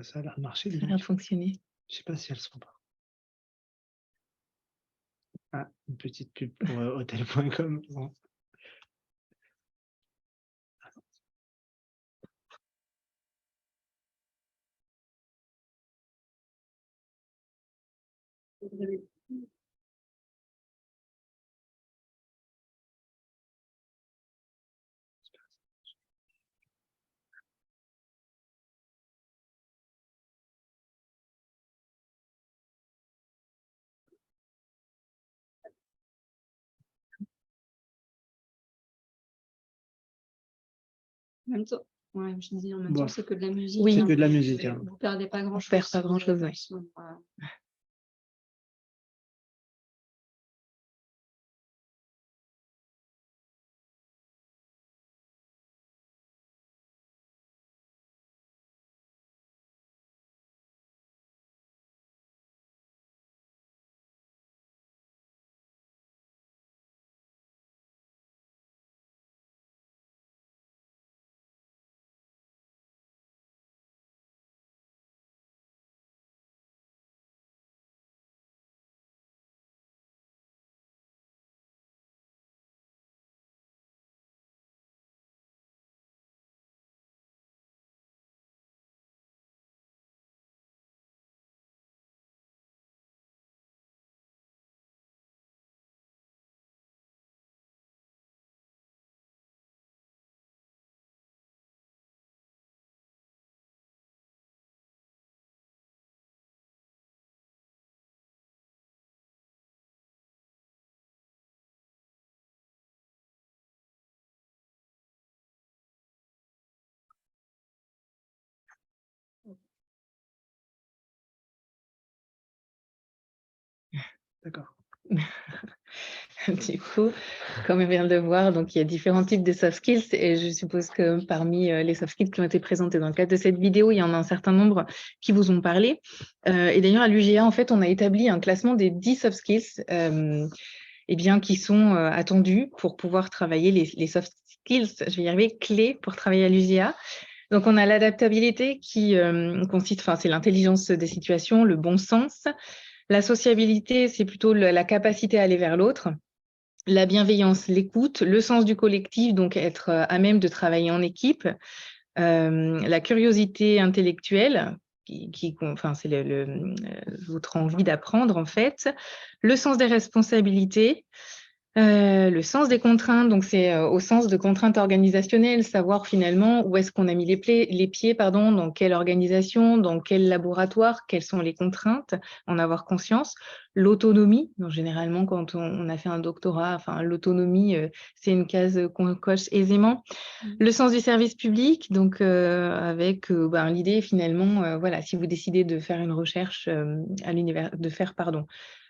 Ça a l'air de marcher. Ça a l'air de fonctionner. Je ne sais pas si elles sont pas. Ah, une petite pub pour hotel.com. Bon. En même temps, ouais, je disais, en même temps, c'est que de la musique. Oui, c'est que de la musique. Hein. Vous ne perdez pas grand-chose. On ne perd pas grand-chose, oui. D'accord. Du coup, comme on vient de le voir, donc il y a différents types de soft skills et je suppose que parmi les soft skills qui ont été présentés dans le cadre de cette vidéo, il y en a un certain nombre qui vous ont parlé. Et d'ailleurs, à l'UGA, en fait, on a établi un classement des 10 soft skills qui sont attendus pour pouvoir travailler les soft skills, je vais y arriver, clés pour travailler à l'UGA. Donc, on a l'adaptabilité qui consiste, c'est l'intelligence des situations, le bon sens. La sociabilité, c'est plutôt la capacité à aller vers l'autre. La bienveillance, l'écoute, le sens du collectif, donc être à même de travailler en équipe. La curiosité intellectuelle, c'est votre envie d'apprendre en fait. Le sens des responsabilités. Le sens des contraintes, donc c'est au sens de contraintes organisationnelles, savoir finalement où est-ce qu'on a mis les pieds, dans quelle organisation, dans quel laboratoire, quelles sont les contraintes, en avoir conscience. L'autonomie, donc généralement quand on a fait un doctorat, l'autonomie, c'est une case qu'on coche aisément. Le sens du service public, donc avec l'idée finalement, si vous décidez de faire une recherche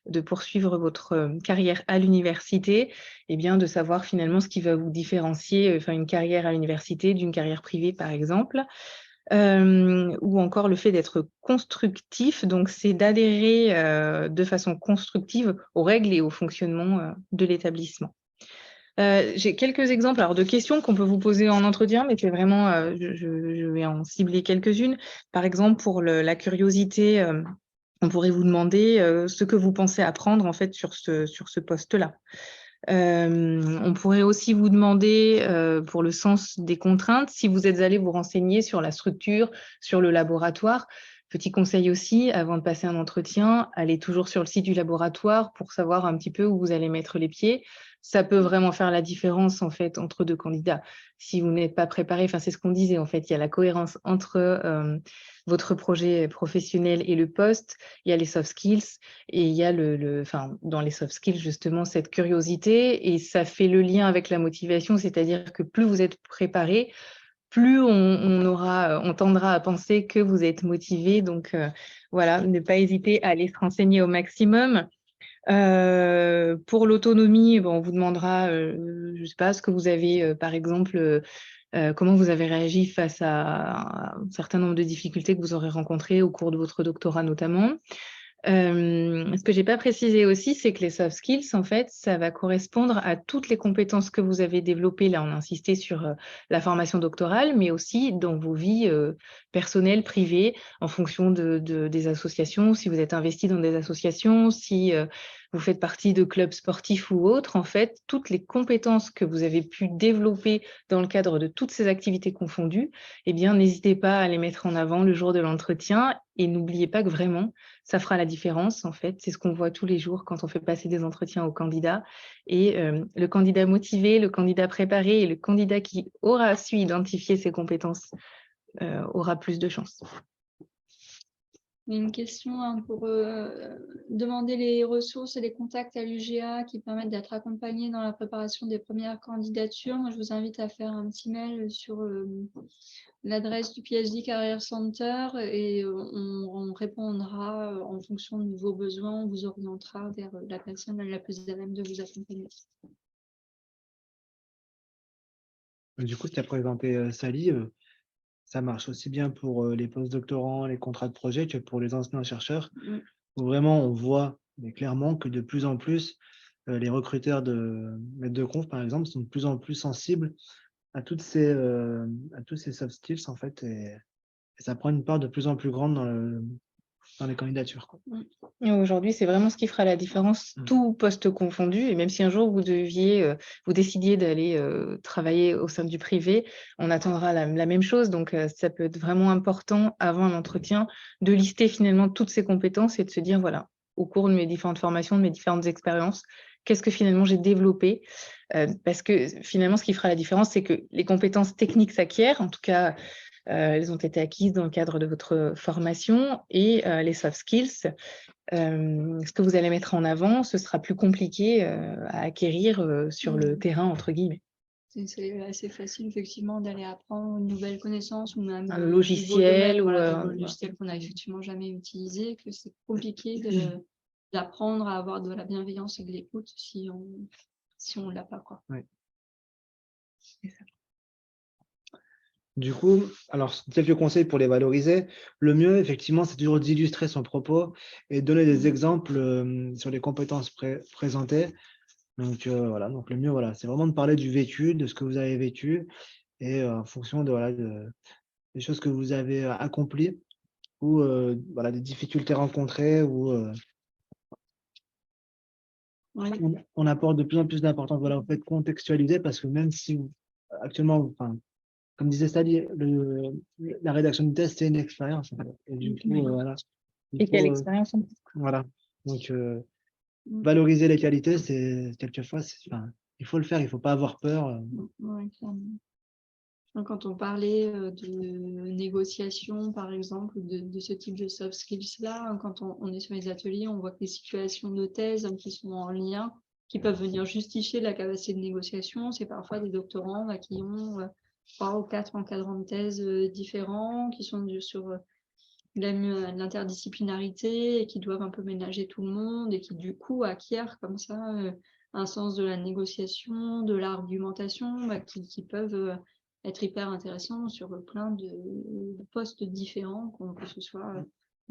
de poursuivre votre carrière à l'université, de savoir finalement ce qui va vous différencier, une carrière à l'université d'une carrière privée, par exemple. Ou encore le fait d'être constructif, donc c'est d'adhérer de façon constructive aux règles et au fonctionnement de l'établissement. J'ai quelques exemples de questions qu'on peut vous poser en entretien, mais c'est vraiment, je vais en cibler quelques-unes. Par exemple, pour la curiosité, on pourrait vous demander ce que vous pensez apprendre en fait sur ce poste-là. On pourrait aussi vous demander pour le sens des contraintes, si vous êtes allé vous renseigner sur la structure, sur le laboratoire. Petit conseil aussi, avant de passer un entretien, allez toujours sur le site du laboratoire pour savoir un petit peu où vous allez mettre les pieds. Ça peut vraiment faire la différence en fait entre deux candidats. Si vous n'êtes pas préparé, c'est ce qu'on disait en fait, il y a la cohérence entre votre projet professionnel et le poste, il y a les soft skills et il y a dans les soft skills justement cette curiosité et ça fait le lien avec la motivation, c'est-à-dire que plus vous êtes préparé, plus on tendra à penser que vous êtes motivé. Donc, voilà, ne pas hésiter à aller se renseigner au maximum. Pour l'autonomie, on vous demandera, je ne sais pas, ce que vous avez, par exemple, comment vous avez réagi face à un certain nombre de difficultés que vous aurez rencontrées au cours de votre doctorat notamment. Ce que j'ai pas précisé aussi, c'est que les soft skills, en fait, ça va correspondre à toutes les compétences que vous avez développées. Là, on a insisté sur la formation doctorale, mais aussi dans vos vies personnelles, privées, en fonction des associations, si vous êtes investi dans des associations, si vous faites partie de clubs sportifs ou autres. En fait, toutes les compétences que vous avez pu développer dans le cadre de toutes ces activités confondues, eh bien, n'hésitez pas à les mettre en avant le jour de l'entretien et n'oubliez pas que vraiment, ça fera la différence, en fait. C'est ce qu'on voit tous les jours quand on fait passer des entretiens aux candidats. Et le candidat motivé, le candidat préparé et le candidat qui aura su identifier ses compétences aura plus de chances. Une question pour demander les ressources et les contacts à l'UGA qui permettent d'être accompagnés dans la préparation des premières candidatures. Moi, je vous invite à faire un petit mail sur l'adresse du PhD Career Center et on répondra en fonction de vos besoins, on vous orientera vers la personne la plus à même de vous accompagner. Du coup, tu as présenté Sally. Ça marche aussi bien pour les postdoctorants, les contrats de projet que pour les enseignants chercheurs, où vraiment on voit mais clairement que de plus en plus, les recruteurs de maîtres de conf, par exemple, sont de plus en plus sensibles à tous ces soft skills, en fait, et ça prend une part de plus en plus grande dans les candidatures, quoi. Et aujourd'hui, c'est vraiment ce qui fera la différence, tout poste confondu. Et même si un jour vous décidiez d'aller travailler au sein du privé, on attendra la même chose. Donc, ça peut être vraiment important avant un entretien de lister finalement toutes ces compétences et de se dire, voilà, au cours de mes différentes formations, de mes différentes expériences, qu'est-ce que finalement j'ai développé? Parce que finalement, ce qui fera la différence, c'est que les compétences techniques s'acquièrent, en tout cas, elles ont été acquises dans le cadre de votre formation, et les soft skills, ce que vous allez mettre en avant, ce sera plus compliqué à acquérir sur le terrain, entre guillemets. C'est assez facile, effectivement, d'aller apprendre une nouvelle connaissance ou même Un logiciel domaine, ou un logiciel qu'on n'a effectivement jamais utilisé, que c'est compliqué d'apprendre à avoir de la bienveillance et de l'écoute si on ne l'a pas, quoi. Ouais. C'est ça. Du coup, alors quelques conseils pour les valoriser. Le mieux, effectivement, c'est toujours d'illustrer son propos et donner des exemples sur les compétences présentées. Donc voilà, donc le mieux, voilà, c'est vraiment de parler du vécu, de ce que vous avez vécu, et en fonction des choses que vous avez accomplies ou voilà, des difficultés rencontrées, ou on apporte de plus en plus d'importance, voilà, au fait de contextualiser, parce que même si actuellement, enfin, comme disait Sally, la rédaction du test, c'est une expérience. Et du coup, voilà. Et quelle expérience en plus. Voilà. Donc, valoriser les qualités, c'est quelquefois, il faut le faire, il ne faut pas avoir peur. Ouais, clairement. Quand on parlait de négociation, par exemple, de ce type de soft skills-là, quand on est sur les ateliers, on voit que les situations de thèse qui sont en lien, qui peuvent venir justifier la capacité de négociation, c'est parfois des doctorants qui ont 3 ou 4 encadrants de thèse différents, qui sont sur l'interdisciplinarité et qui doivent un peu ménager tout le monde et qui, du coup, acquièrent comme ça un sens de la négociation, de l'argumentation, qui peuvent être hyper intéressants sur plein de postes différents, que ce soit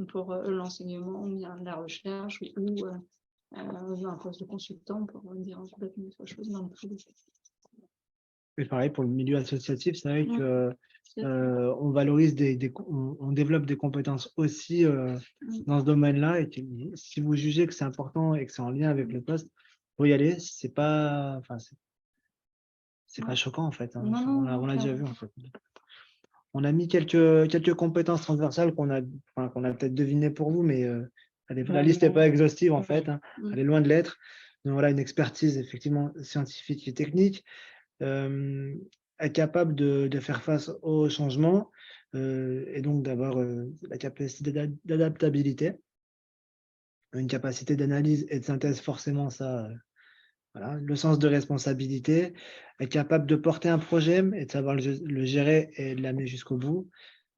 pour l'enseignement ou bien la recherche ou un poste de consultant pour dire complètement autre chose dans le privé. Et pareil, pour le milieu associatif, c'est vrai que on valorise on développe des compétences aussi dans ce domaine-là, et si vous jugez que c'est important et que c'est en lien avec le poste, il faut y aller. C'est pas choquant, en fait, hein. On l'a déjà vu, en fait. On a mis quelques compétences transversales qu'on a peut-être devinées pour vous, mais la liste n'est pas exhaustive, en fait, hein. Elle est loin de l'être. Donc voilà, une expertise effectivement scientifique et technique, être capable de faire face aux changements, et donc d'avoir la capacité d'adaptabilité, une capacité d'analyse et de synthèse, forcément, ça, Voilà, le sens de responsabilité, être capable de porter un projet et de savoir le gérer et de l'amener jusqu'au bout.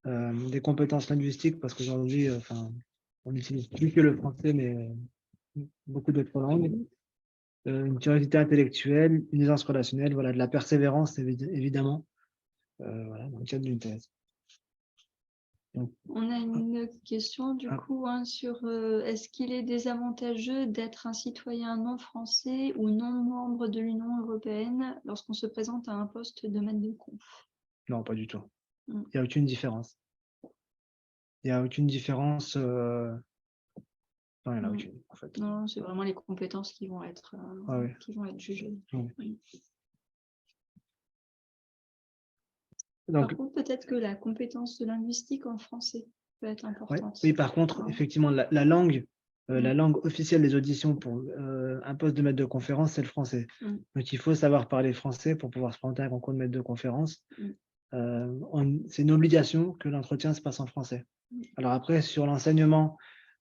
Des compétences linguistiques parce qu'aujourd'hui, enfin, on n'utilise plus que le français, mais beaucoup d'autres langues. Une curiosité intellectuelle, une aisance relationnelle, voilà, de la persévérance évidemment, voilà, dans le cadre d'une thèse. Donc, On a une question du Ah. coup sur est-ce qu'il est désavantageux d'être un citoyen non français ou non membre de l'Union européenne lorsqu'on se présente à un poste de maître de conf? non, pas du tout. Mm. Il y a aucune différence. Il y a aucune différence, non, il y en a Mm. aucune, en fait. Non, c'est vraiment les compétences qui vont être Ah oui. jugées. Oui. Oui. Donc, Par contre, peut-être que la compétence linguistique en français peut être ouais. importante. Oui, par contre, Ah. effectivement, la langue Mm. officielle des auditions pour un poste de maître de conférence, c'est le français. Mm. Donc, il faut savoir parler français pour pouvoir se présenter à un concours de maître de conférence. Mm. C'est une obligation que l'entretien se passe en français. Mm. Alors après, sur l'enseignement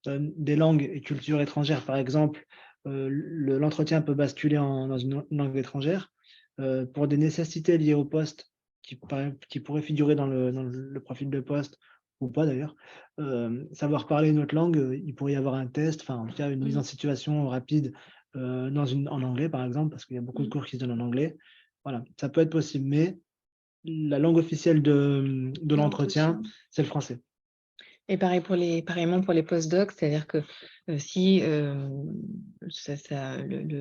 des langues et cultures étrangères, par exemple, l'entretien peut basculer dans une langue étrangère pour des nécessités liées au poste qui pourraient figurer dans le profil de poste ou pas d'ailleurs. Savoir parler une autre langue, il pourrait y avoir un test, enfin en tout cas une mise en situation rapide en anglais par exemple, parce qu'il y a beaucoup de cours qui se donnent en anglais. Voilà, ça peut être possible, mais la langue officielle de l'entretien, c'est le français. Et pareillement pour les postdocs, c'est-à-dire que si le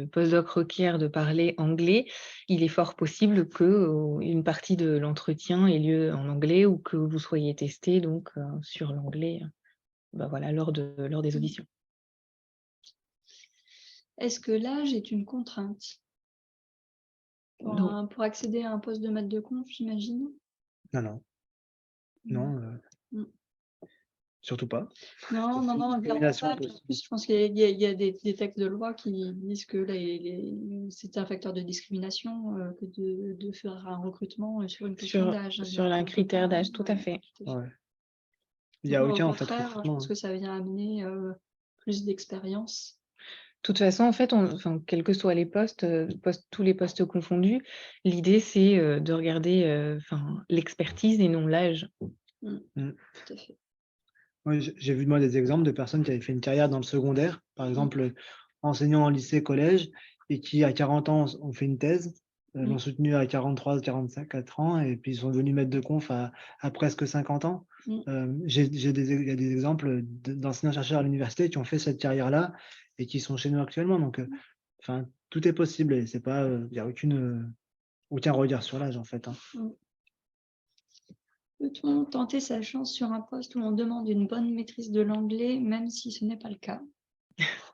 postdoc requiert de parler anglais, il est fort possible qu'une partie de l'entretien ait lieu en anglais ou que vous soyez testé donc, sur l'anglais voilà, lors des auditions. Est-ce que l'âge est une contrainte pour accéder à un poste de maître de conf, j'imagine? Non. Mm. Surtout pas. Non, clairement pas. Puis en plus, je pense qu'il y a des textes de loi qui disent que c'est un facteur de discrimination que de faire un recrutement sur une question d'âge. Sur un critère d'âge, tout à fait. Ouais. Il n'y a aucun Au en fait contraire, je recrutement. pense que ça vient amener plus d'expérience. De toute façon, en fait, quels que soient les postes, tous les postes confondus, l'idée c'est de regarder l'expertise et non l'âge. Tout à fait. Ouais, j'ai vu moi des exemples de personnes qui avaient fait une carrière dans le secondaire, par exemple enseignants en lycée, collège, et qui à 40 ans ont fait une thèse, l'ont soutenue à 43, 45 ans, et puis ils sont devenus maîtres de conf à presque 50 ans. Il y a des exemples d'enseignants-chercheurs à l'université qui ont fait cette carrière-là et qui sont chez nous actuellement. Donc, enfin, tout est possible et c'est pas, il n'y a aucun regard sur l'âge en fait. Hein. Peut-on tenter sa chance sur un poste où on demande une bonne maîtrise de l'anglais, même si ce n'est pas le cas?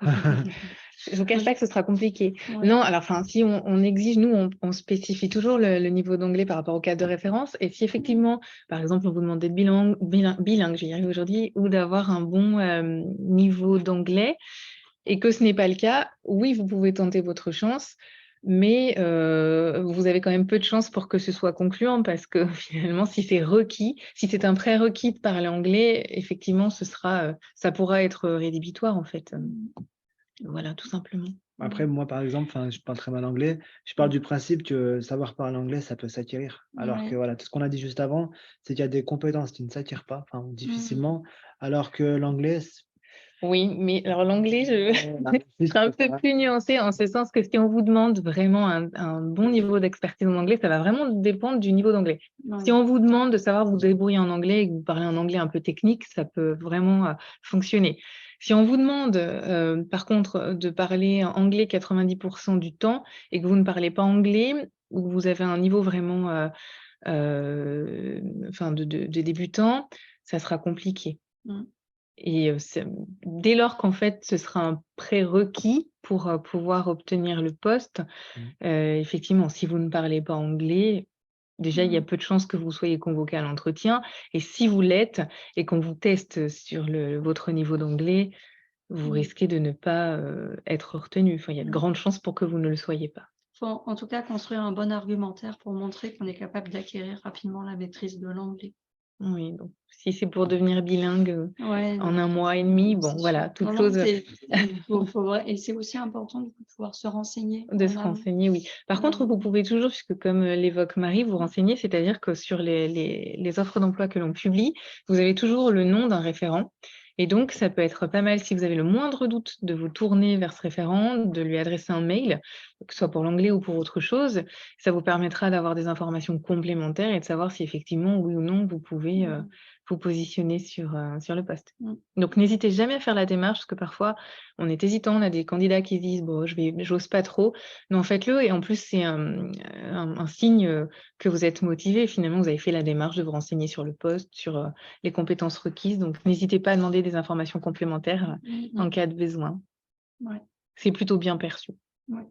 Je ne vous cache pas que ce sera compliqué. Ouais. Non, alors si on exige, nous, on spécifie toujours le niveau d'anglais par rapport au cadre de référence. Et si effectivement, par exemple, on vous demande d'être bilingue, je vais y arriver aujourd'hui, ou d'avoir un bon niveau d'anglais, et que ce n'est pas le cas, oui, vous pouvez tenter votre chance. Mais vous avez quand même peu de chances pour que ce soit concluant parce que finalement, si c'est requis, si c'est un prérequis de parler anglais, effectivement, ça pourra être rédhibitoire en fait. Voilà, tout simplement. Après, moi, par exemple, je parle très mal anglais. Je parle du principe que savoir parler anglais, ça peut s'acquérir. Alors que voilà, tout ce qu'on a dit juste avant, c'est qu'il y a des compétences qui ne s'acquièrent pas, enfin difficilement, alors que l'anglais, oui, mais alors l'anglais, je serais un peu plus nuancée en ce sens que si on vous demande vraiment un bon niveau d'expertise en anglais, ça va vraiment dépendre du niveau d'anglais. Si on vous demande de savoir vous débrouiller en anglais et que vous parlez un anglais un peu technique, ça peut vraiment fonctionner. Si on vous demande, par contre, de parler anglais 90% du temps et que vous ne parlez pas anglais ou que vous avez un niveau vraiment de débutant, ça sera compliqué. Et dès lors qu'en fait, ce sera un prérequis pour pouvoir obtenir le poste, effectivement, si vous ne parlez pas anglais, déjà, il y a peu de chances que vous soyez convoqué à l'entretien. Et si vous l'êtes et qu'on vous teste sur votre niveau d'anglais, vous risquez de ne pas être retenu. Enfin, il y a de grandes chances pour que vous ne le soyez pas. Il faut en tout cas construire un bon argumentaire pour montrer qu'on est capable d'acquérir rapidement la maîtrise de l'anglais. Oui, donc si c'est pour devenir bilingue Ouais, en non, 1 mois et demi, non, bon c'est voilà, sûr. toute Non, non, chose et c'est aussi important de pouvoir se renseigner de en se amont. renseigner, oui. Par contre, vous pouvez toujours, puisque comme l'évoque Marie, vous renseigner, c'est-à-dire que sur les offres d'emploi que l'on publie, vous avez toujours le nom d'un référent. Et donc, ça peut être pas mal si vous avez le moindre doute de vous tourner vers ce référent, de lui adresser un mail, que ce soit pour l'anglais ou pour autre chose. Ça vous permettra d'avoir des informations complémentaires et de savoir si effectivement, oui ou non, vous pouvez vous positionner sur le poste. Mm. Donc, n'hésitez jamais à faire la démarche, parce que parfois, on est hésitant, on a des candidats qui se disent, bon, j'ose pas trop. Non, faites-le. Et en plus, c'est un signe que vous êtes motivé. Finalement, vous avez fait la démarche de vous renseigner sur le poste, sur les compétences requises. Donc, n'hésitez pas à demander des informations complémentaires en cas de besoin. Ouais. C'est plutôt bien perçu. Ouais.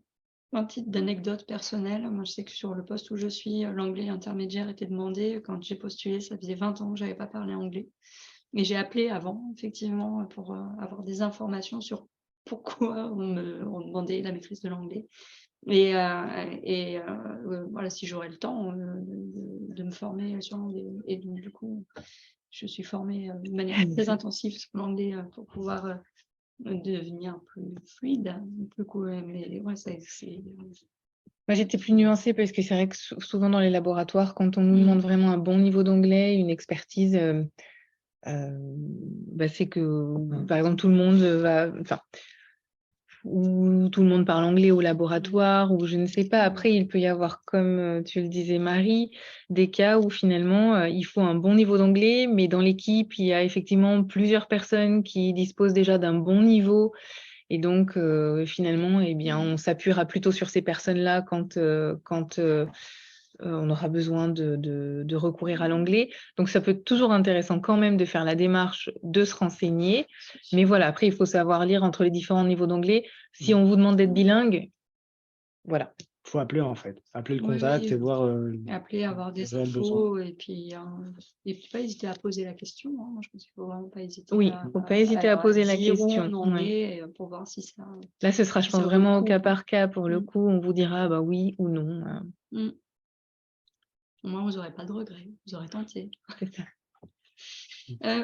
Un titre d'anecdote personnelle, moi je sais que sur le poste où je suis, l'anglais intermédiaire était demandé. Quand j'ai postulé, ça faisait 20 ans que je n'avais pas parlé anglais. Et j'ai appelé avant, effectivement, pour avoir des informations sur pourquoi on demandait la maîtrise de l'anglais. Et voilà, si j'aurais le temps de me former sur l'anglais. Et donc, du coup, je suis formée de manière très intensive sur l'anglais pour pouvoir devenir plus fluide, plus cool. Mais ouais, Moi, j'étais plus nuancée parce que c'est vrai que souvent dans les laboratoires, quand on nous demande vraiment un bon niveau d'anglais, une expertise, c'est que, par exemple, tout le monde va... Enfin, ou tout le monde parle anglais au laboratoire, ou je ne sais pas. Après, il peut y avoir, comme tu le disais, Marie, des cas où finalement, il faut un bon niveau d'anglais, mais dans l'équipe, il y a effectivement plusieurs personnes qui disposent déjà d'un bon niveau. Et donc, finalement, eh bien, on s'appuiera plutôt sur ces personnes-là quand on aura besoin de recourir à l'anglais. Donc, ça peut être toujours intéressant quand même de faire la démarche, de se renseigner. Mais voilà, après, il faut savoir lire entre les différents niveaux d'anglais. Si on vous demande d'être bilingue, voilà. Il faut appeler, en fait. Appeler le Oui, contact oui. et voir Appeler, avoir des le réel besoin. infos, et puis pas hésiter à poser la question. Moi, je pense qu'il ne faut vraiment pas hésiter Oui, il ne faut pas hésiter à poser la dire question. ou non, pour voir si ça. Là, ce sera, je si pense, ça vaut vraiment le au coup. cas par cas. Pour le coup, on vous dira oui ou non. Au moins, vous n'aurez pas de regrets. Vous aurez tenté. C'est ça.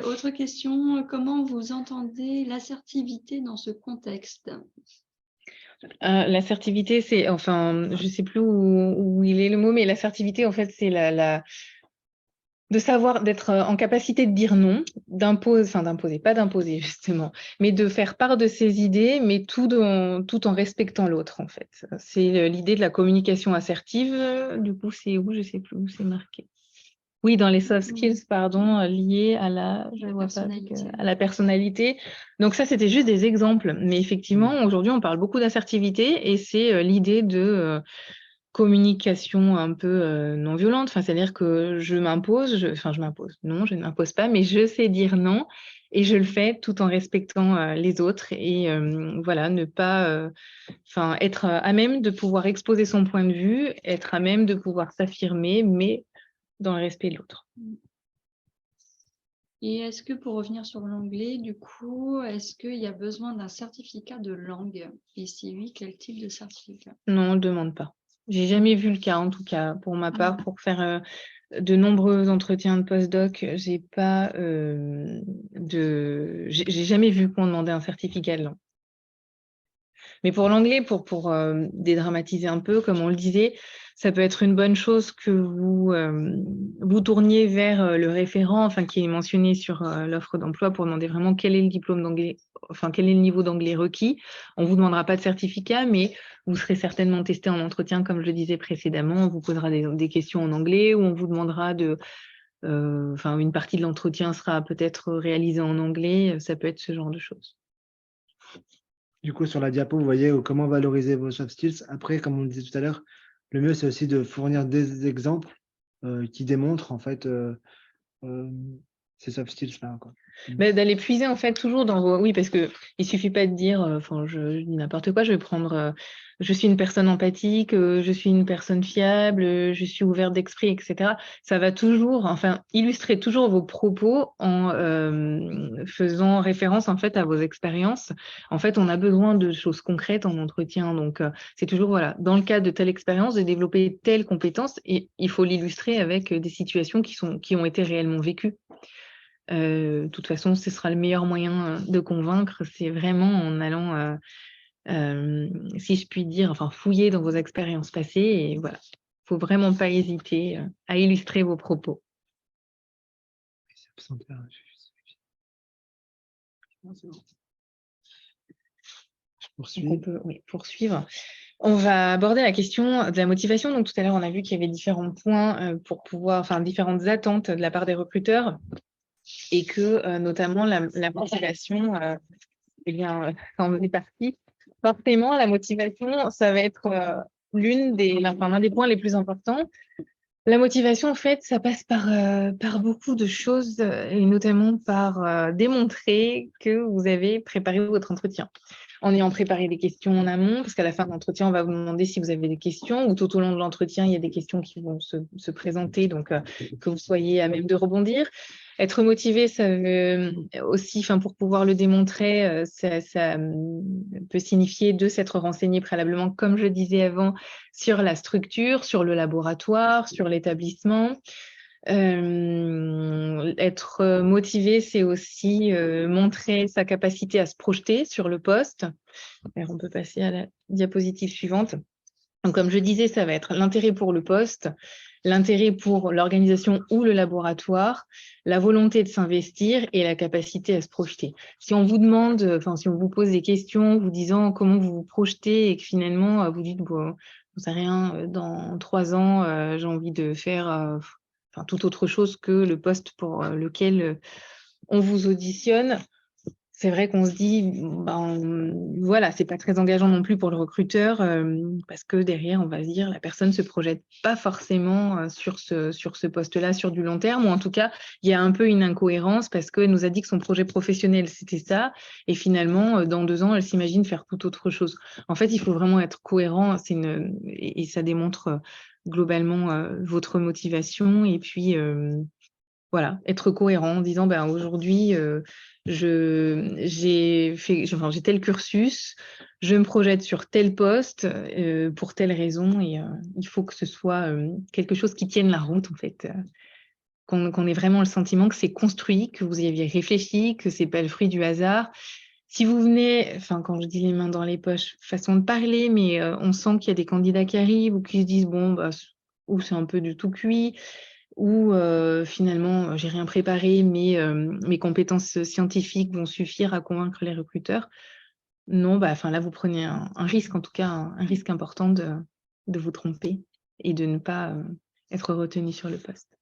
Autre question, comment vous entendez l'assertivité dans ce contexte? L'assertivité, c'est, enfin, je ne sais plus où il est le mot, mais l'assertivité, en fait, c'est de savoir, d'être en capacité de dire non, pas d'imposer justement, mais de faire part de ses idées, mais tout en respectant l'autre, en fait. C'est l'idée de la communication assertive. Du coup, c'est où? Je ne sais plus où c'est marqué. Oui, dans les soft skills, pardon, liés à la personnalité. Donc ça, c'était juste des exemples. Mais effectivement, aujourd'hui, on parle beaucoup d'assertivité et c'est l'idée de communication un peu non violente. Enfin, c'est-à-dire que je m'impose. Non, je ne m'impose pas, mais je sais dire non et je le fais tout en respectant les autres et voilà, ne pas... être à même de pouvoir exposer son point de vue, être à même de pouvoir s'affirmer, mais dans le respect de l'autre. Et est-ce que, pour revenir sur l'anglais, du coup, est-ce qu'il y a besoin d'un certificat de langue? Et si oui, quel type de certificat? Non, on ne le demande pas. J'ai jamais vu le cas, en tout cas, pour ma part, pour faire de nombreux entretiens de postdoc, j'ai jamais vu qu'on demandait un certificat de langue. Mais pour l'anglais, pour dédramatiser un peu, comme on le disait, ça peut être une bonne chose que vous tourniez vers le référent, enfin qui est mentionné sur l'offre d'emploi pour demander vraiment quel est le diplôme d'anglais, enfin quel est le niveau d'anglais requis. On vous demandera pas de certificat, mais vous serez certainement testé en entretien, comme je le disais précédemment. On vous posera des questions en anglais ou on vous demandera une partie de l'entretien sera peut-être réalisée en anglais. Ça peut être ce genre de choses. Du coup, sur la diapo, vous voyez comment valoriser vos soft skills. Après, comme on le disait tout à l'heure, le mieux, c'est aussi de fournir des exemples qui démontrent en fait soft skills-là, quoi. Bah, d'aller puiser en fait toujours dans vos... Oui, parce qu'il ne suffit pas de dire, enfin, je dis n'importe quoi, je vais prendre, je suis une personne empathique, je suis une personne fiable, je suis ouverte d'esprit, etc. Ça va toujours, enfin, illustrer toujours vos propos en faisant référence en fait à vos expériences. En fait, on a besoin de choses concrètes en entretien, donc c'est toujours, voilà, dans le cadre de telle expérience, de développer telle compétence, et il faut l'illustrer avec des situations qui ont été réellement vécues. De toute façon, ce sera le meilleur moyen de convaincre, c'est vraiment en allant, si je puis dire, enfin, fouiller dans vos expériences passées. Et voilà, il ne faut vraiment pas hésiter à illustrer vos propos. Donc on peut poursuivre. On va aborder la question de la motivation. Donc tout à l'heure, on a vu qu'il y avait différents points pour pouvoir, enfin, différentes attentes de la part des recruteurs. Et que notamment la motivation, eh bien, quand on est parti, forcément, la motivation, ça va être l'un des points les plus importants. La motivation, en fait, ça passe par beaucoup de choses, et notamment par démontrer que vous avez préparé votre entretien. En ayant préparé des questions en amont, parce qu'à la fin de l'entretien, on va vous demander si vous avez des questions, ou tout au long de l'entretien, il y a des questions qui vont se présenter, donc que vous soyez à même de rebondir. Être motivé, ça veut aussi, enfin, pour pouvoir le démontrer, ça peut signifier de s'être renseigné préalablement, comme je disais avant, sur la structure, sur le laboratoire, sur l'établissement. Être motivé, c'est aussi montrer sa capacité à se projeter sur le poste. Alors, on peut passer à la diapositive suivante. Donc, comme je disais, ça va être l'intérêt pour le poste, l'intérêt pour l'organisation ou le laboratoire, la volonté de s'investir et la capacité à se projeter. Si on vous demande, enfin, si on vous pose des questions vous disant comment vous vous projetez et que finalement vous dites, bon, je sais rien, dans 3 ans, j'ai envie de faire enfin, toute autre chose que le poste pour lequel on vous auditionne, c'est vrai qu'on se dit, ben, voilà, c'est pas très engageant non plus pour le recruteur parce que derrière, on va se dire, la personne ne se projette pas forcément sur ce poste-là sur du long terme, ou en tout cas, il y a un peu une incohérence parce qu'elle nous a dit que son projet professionnel, c'était ça, et finalement, dans 2 ans, elle s'imagine faire tout autre chose. En fait, il faut vraiment être cohérent, et ça démontre globalement votre motivation, et puis voilà, être cohérent en disant, ben, aujourd'hui, j'ai tel cursus, je me projette sur tel poste pour telle raison, et il faut que ce soit quelque chose qui tienne la route, en fait. Qu'on ait vraiment le sentiment que c'est construit, que vous y aviez réfléchi, que c'est pas le fruit du hasard. Si vous venez, enfin, quand je dis les mains dans les poches, façon de parler, mais on sent qu'il y a des candidats qui arrivent ou qui se disent, bon, bah, ou c'est un peu du tout cuit, ou finalement, j'ai rien préparé, mais mes compétences scientifiques vont suffire à convaincre les recruteurs. Non, bah, là, vous prenez un risque, en tout cas, un risque important de vous tromper et de ne pas être retenu sur le poste.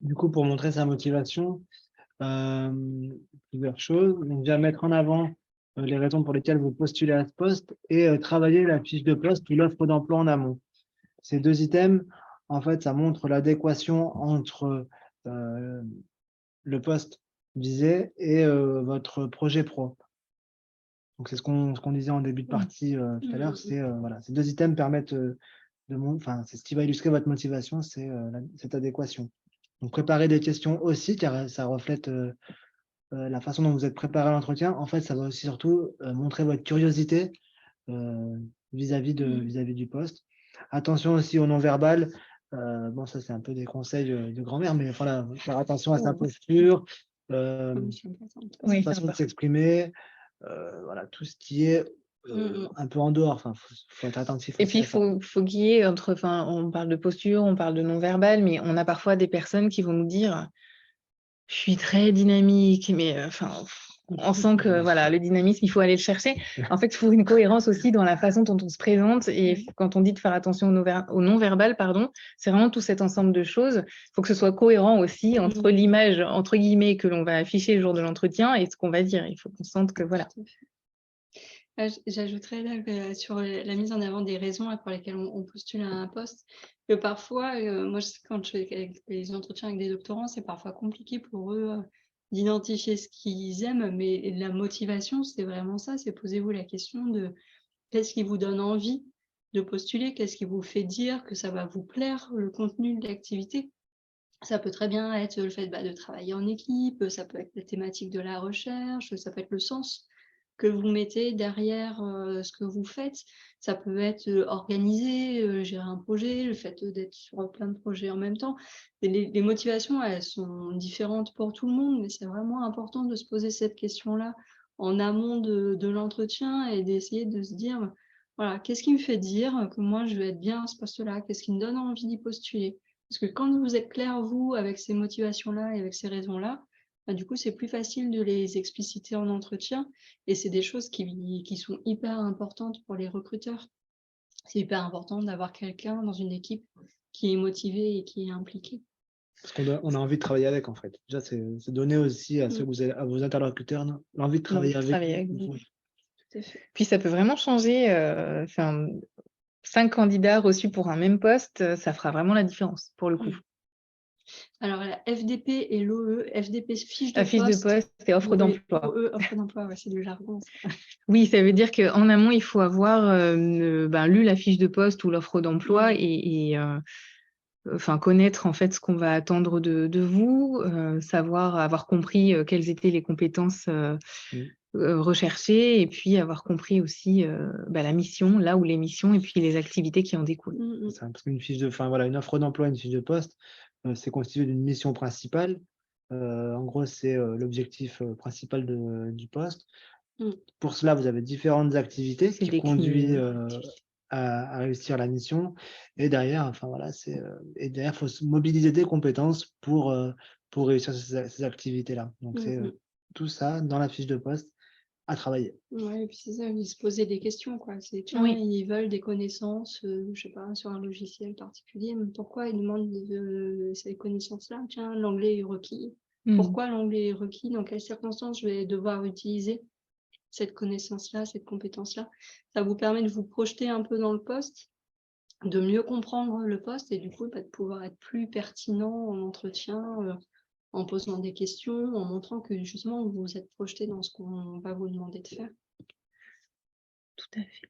Du coup, pour montrer sa motivation, plusieurs choses. Donc, déjà mettre en avant les raisons pour lesquelles vous postulez à ce poste et travailler la fiche de poste ou l'offre d'emploi en amont. Ces 2 items, en fait, ça montre l'adéquation entre le poste visé et votre projet pro. Donc, c'est ce qu'on disait en début de partie tout à l'heure. C'est voilà, ces 2 items permettent c'est ce qui va illustrer votre motivation, c'est cette adéquation. Donc, préparer des questions aussi, car ça reflète la façon dont vous êtes préparé à l'entretien. En fait, ça va aussi surtout montrer votre curiosité vis-à-vis du poste. Attention aussi au non-verbal. Bon, ça, c'est un peu des conseils de grand-mère, mais voilà, faire attention à sa posture, sa façon de s'exprimer, voilà, tout ce qui est un peu en dehors. Enfin, faut être attentif. Et puis, il faut guier entre, enfin, on parle de posture, on parle de non-verbal, mais on a parfois des personnes qui vont nous dire, je suis très dynamique, mais on sent que voilà, le dynamisme, il faut aller le chercher. En fait, il faut une cohérence aussi dans la façon dont on se présente. Et quand on dit de faire attention au non-verbal, c'est vraiment tout cet ensemble de choses. Il faut que ce soit cohérent aussi entre l'image, entre guillemets, que l'on va afficher le jour de l'entretien et ce qu'on va dire. Il faut qu'on sente que voilà. J'ajouterais là que sur la mise en avant des raisons là, pour lesquelles on postule à un poste, que parfois, moi, quand je fais avec les entretiens avec des doctorants, c'est parfois compliqué pour eux d'identifier ce qu'ils aiment, mais la motivation, c'est vraiment ça, c'est posez-vous la question de qu'est-ce qui vous donne envie de postuler, qu'est-ce qui vous fait dire que ça va vous plaire, le contenu de l'activité. Ça peut très bien être le fait de travailler en équipe, ça peut être la thématique de la recherche, ça peut être le sens que vous mettez derrière ce que vous faites. Ça peut être organiser, gérer un projet, le fait d'être sur plein de projets en même temps. Et les motivations, elles sont différentes pour tout le monde, mais c'est vraiment important de se poser cette question-là en amont de l'entretien et d'essayer de se dire, voilà, qu'est-ce qui me fait dire que moi je vais être bien à ce poste-là? Qu'est-ce qui me donne envie d'y postuler? Parce que quand vous êtes clair, vous, avec ces motivations-là et avec ces raisons-là, du coup, c'est plus facile de les expliciter en entretien et c'est des choses qui sont hyper importantes pour les recruteurs. C'est hyper important d'avoir quelqu'un dans une équipe qui est motivé et qui est impliqué. Parce on a envie de travailler avec, en fait. Déjà, c'est donner aussi à à vos interlocuteurs l'envie de L'envie travailler de avec travailler avec vous. Tout à fait. Puis ça peut vraiment changer, 5 candidats reçus pour un même poste, ça fera vraiment la différence pour le coup. Alors la FDP et l'OE, FDP fiche de La fiche de poste et offre d'emploi. OE, offre d'emploi, ouais, c'est du jargon. Ça. Oui, ça veut dire qu'en amont, il faut avoir lu la fiche de poste ou l'offre d'emploi et connaître en fait ce qu'on va attendre de vous, avoir compris quelles étaient les compétences recherchées et puis avoir compris aussi la mission, là où les missions et puis les activités qui en découlent. C'est parce qu'une une offre d'emploi, une fiche de poste, c'est constitué d'une mission principale. En gros, c'est l'objectif principal du poste. Pour cela, vous avez différentes activités qui conduisent à réussir la mission. Et derrière, il faut se mobiliser des compétences pour réussir ces activités-là. Donc, c'est tout ça dans la fiche de poste à travailler. Ouais, et puis c'est ça, ils se posaient des questions, quoi. C'est tiens, Oui. ils veulent des connaissances, je sais pas, sur un logiciel particulier, mais pourquoi ils demandent ces connaissances-là? Tiens, l'anglais est requis. Pourquoi l'anglais est requis? Dans quelles circonstances je vais devoir utiliser cette connaissance-là, cette compétence-là? Ça vous permet de vous projeter un peu dans le poste, de mieux comprendre le poste et du coup, de pouvoir être plus pertinent en entretien, en posant des questions, en montrant que justement vous vous êtes projeté dans ce qu'on va vous demander de faire. Tout à fait.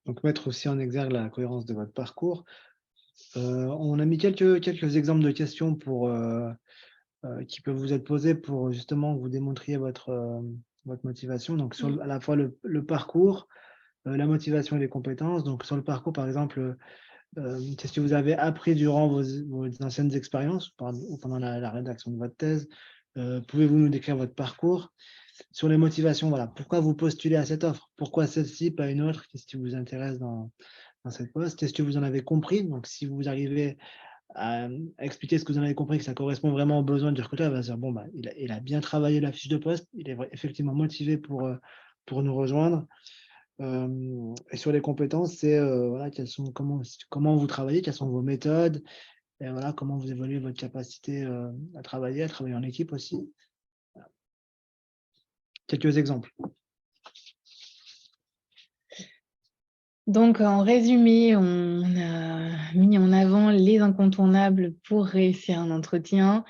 Donc, mettre aussi en exergue la cohérence de votre parcours. On a mis quelques exemples de questions qui peuvent vous être posées pour justement que vous démontriez votre motivation. Donc, sur à la fois le parcours, la motivation et les compétences. Donc, sur le parcours, par exemple, qu'est-ce que vous avez appris durant vos anciennes expériences ou pendant la rédaction de votre thèse? Pouvez-vous nous décrire votre parcours? Sur les motivations, voilà, pourquoi vous postulez à cette offre? Pourquoi celle-ci, pas une autre? Qu'est-ce qui vous intéresse dans cette poste? Est-ce que vous en avez compris? Donc, si vous arrivez à expliquer ce que vous en avez compris, que ça correspond vraiment aux besoins du recruteur, il va se dire, bon, il a bien travaillé la fiche de poste, il est effectivement motivé pour nous rejoindre. Et sur les compétences, c'est voilà, comment vous travaillez, quelles sont vos méthodes, et voilà, comment vous évaluez votre capacité à travailler en équipe aussi. Voilà. Quelques exemples. Donc, en résumé, on a mis en avant les incontournables pour réussir un entretien.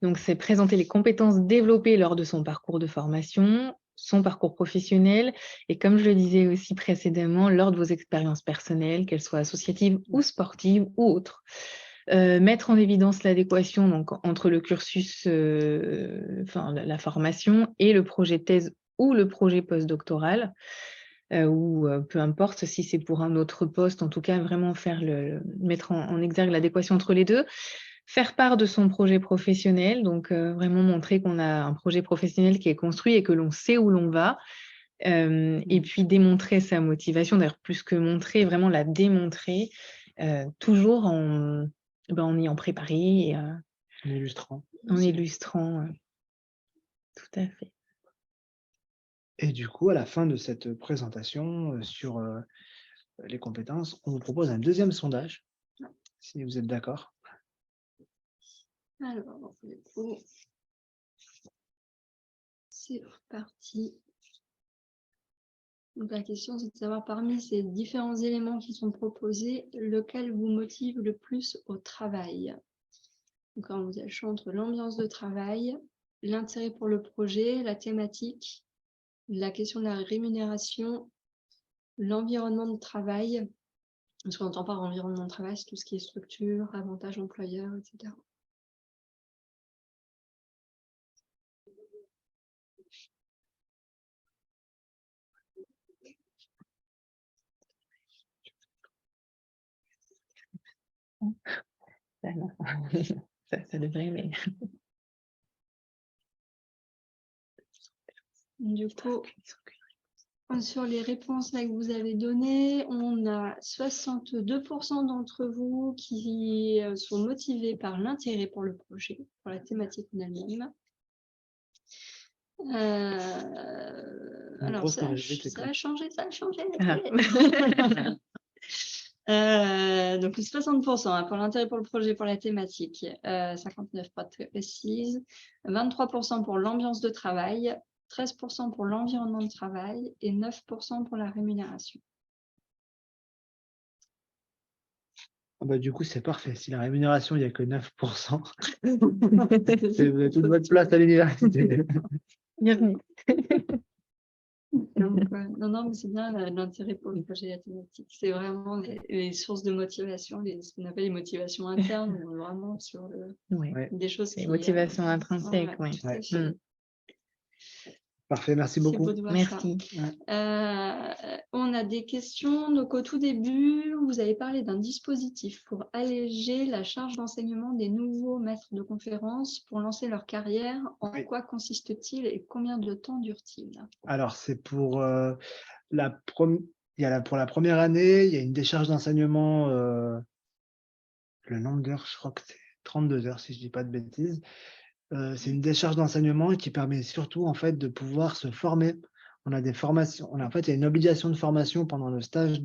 Donc, c'est présenter les compétences développées lors de son parcours de formation, son parcours professionnel et comme je le disais aussi précédemment, lors de vos expériences personnelles, qu'elles soient associatives ou sportives ou autres. Mettre en évidence l'adéquation donc entre le cursus, la formation et le projet de thèse ou le projet postdoctoral. Ou peu importe si c'est pour un autre poste, en tout cas vraiment mettre en exergue l'adéquation entre les deux. Faire part de son projet professionnel, donc vraiment montrer qu'on a un projet professionnel qui est construit et que l'on sait où l'on va. Et puis démontrer sa motivation, d'ailleurs plus que montrer, vraiment la démontrer, toujours en ayant préparé, En illustrant. En illustrant, tout à fait. Et du coup, à la fin de cette présentation sur les compétences, on vous propose un deuxième sondage, si vous êtes d'accord. Alors, du coup, c'est reparti. Donc la question, c'est de savoir parmi ces différents éléments qui sont proposés, lequel vous motive le plus au travail. Donc quand vous avez le choix entre l'ambiance de travail, l'intérêt pour le projet, la thématique, la question de la rémunération, l'environnement de travail. Ce qu'on entend par environnement de travail, c'est tout ce qui est structure, avantages employeurs, etc. Ça, non. Ça devrait, mais Du coup, sur les réponses là que vous avez données, on a 62% d'entre vous qui sont motivés par l'intérêt pour le projet, pour la thématique en elle-même. Alors, ça a changé. Donc 60% pour l'intérêt pour le projet, pour la thématique, 59% pas très précise, 23% pour l'ambiance de travail, 13% pour l'environnement de travail et 9% pour la rémunération. Du coup, c'est parfait. Si la rémunération, il n'y a que 9%, vous avez toute votre place à l'université. bienvenue. Donc, non, mais c'est bien l'intérêt pour le projet et la thématique. C'est vraiment les sources de motivation, ce qu'on appelle les motivations internes, ou vraiment sur des choses qui... motivations intrinsèques, oui. Parfait, merci beaucoup. Merci. On a des questions. Donc, au tout début, vous avez parlé d'un dispositif pour alléger la charge d'enseignement des nouveaux maîtres de conférences pour lancer leur carrière. En quoi consiste-t-il et combien de temps dure-t-il? Alors, c'est pour la première année, il y a une décharge d'enseignement. Le nombre d'heures, je crois que c'est 32 heures, si je ne dis pas de bêtises. C'est une décharge d'enseignement qui permet surtout en fait de pouvoir se former. On a des formations, en fait, il y a une obligation de formation pendant le stage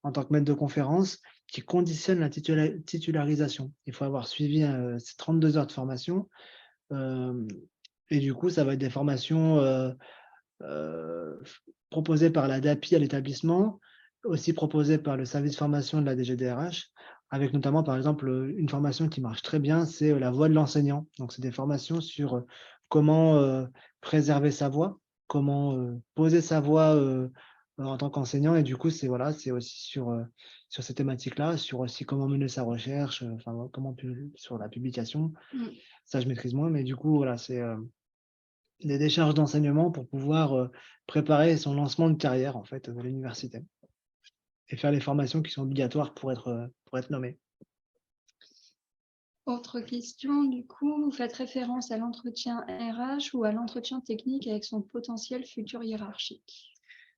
en tant que maître de conférence qui conditionne la titularisation. Il faut avoir suivi ces 32 heures de formation. Et du coup, ça va être des formations proposées par la DAPI à l'établissement, aussi proposées par le service de formation de la DGDRH, avec notamment, par exemple, une formation qui marche très bien, c'est la voix de l'enseignant. Donc, c'est des formations sur comment préserver sa voix, comment poser sa voix en tant qu'enseignant. Et du coup, c'est aussi sur ces thématiques-là, sur aussi comment mener sa recherche, sur la publication. Ça, je maîtrise moins, mais du coup, voilà, c'est des décharges d'enseignement pour pouvoir préparer son lancement de carrière, en fait, à l'université. Et faire les formations qui sont obligatoires pour être nommé. Autre question, du coup, vous faites référence à l'entretien RH ou à l'entretien technique avec son potentiel futur hiérarchique?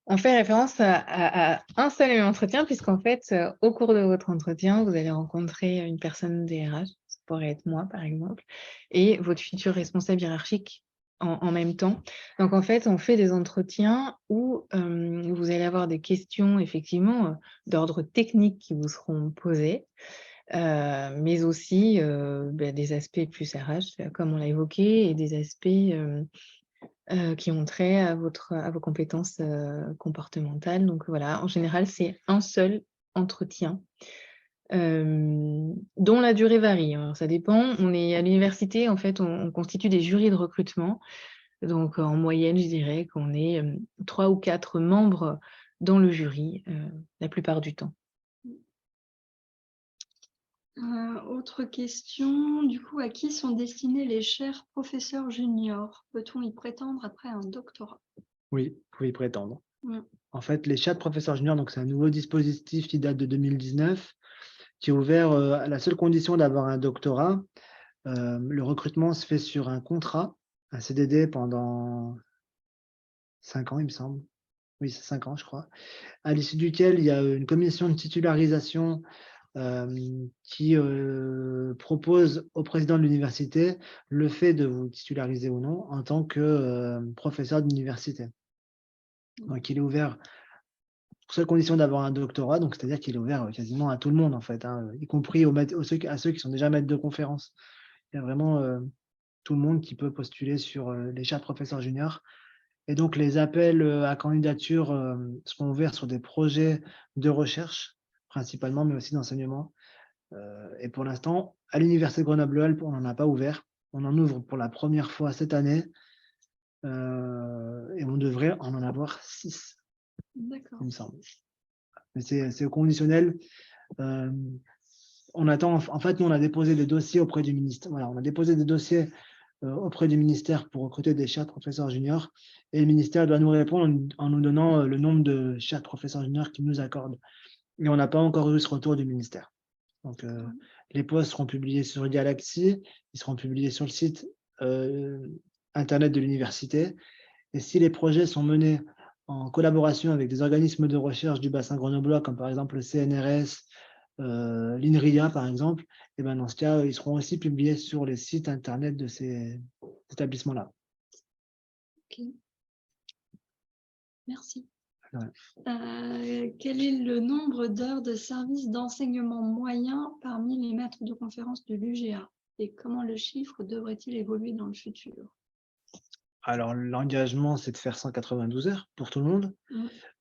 On fait référence à un seul entretien, puisqu'en fait, au cours de votre entretien, vous allez rencontrer une personne des RH, ça pourrait être moi par exemple, et votre futur responsable hiérarchique en même temps. Donc en fait, on fait des entretiens où vous allez avoir des questions effectivement d'ordre technique qui vous seront posées, mais aussi des aspects plus RH, comme on l'a évoqué, et des aspects qui ont trait à vos compétences comportementales. Donc voilà, en général, c'est un seul entretien dont la durée varie. Alors, ça dépend. On est à l'université, en fait, on constitue des jurys de recrutement. Donc en moyenne, je dirais qu'on est 3 ou 4 membres dans le jury la plupart du temps. Autre question, du coup, à qui sont destinés les chers professeurs juniors? Peut-on y prétendre après un doctorat? Oui, vous pouvez y prétendre. En fait, les chers professeurs juniors, donc c'est un nouveau dispositif qui date de 2019, qui est ouvert à la seule condition d'avoir un doctorat. Le recrutement se fait sur un contrat, un CDD pendant 5 ans, il me semble. Oui, c'est 5 ans, je crois. À l'issue duquel il y a une commission de titularisation qui propose au président de l'université le fait de vous titulariser ou non en tant que professeur d'université. Donc, il est ouvert pour seule condition d'avoir un doctorat, donc c'est-à-dire qu'il est ouvert quasiment à tout le monde, en fait, y compris à ceux qui sont déjà maîtres de conférences. Il y a vraiment tout le monde qui peut postuler sur les chars de professeurs juniors. Et donc, les appels à candidature seront ouverts sur des projets de recherche, principalement, mais aussi d'enseignement. Et pour l'instant, à l'Université Grenoble-Alpes, on n'en a pas ouvert. On en ouvre pour la première fois cette année. Et on devrait en avoir 6, D'accord. il me semble. Mais c'est conditionnel. On attend, en fait, nous, on a déposé des dossiers auprès du ministère. Voilà, on a déposé des dossiers auprès du ministère pour recruter des chats de professeurs juniors. Et le ministère doit nous répondre en nous donnant le nombre de chats de professeurs juniors qu'il nous accorde. Et on n'a pas encore eu ce retour du ministère. Donc, les postes seront publiés sur Galaxy, ils seront publiés sur le site internet de l'université. Et si les projets sont menés en collaboration avec des organismes de recherche du bassin grenoblois, comme par exemple le CNRS, l'INRIA par exemple, et ben dans ce cas, ils seront aussi publiés sur les sites internet de ces établissements-là. Ok. Merci. Ouais. Quel est le nombre d'heures de service d'enseignement moyen parmi les maîtres de conférences de l'UGA et comment le chiffre devrait-il évoluer dans le futur? Alors, l'engagement, c'est de faire 192 heures pour tout le monde.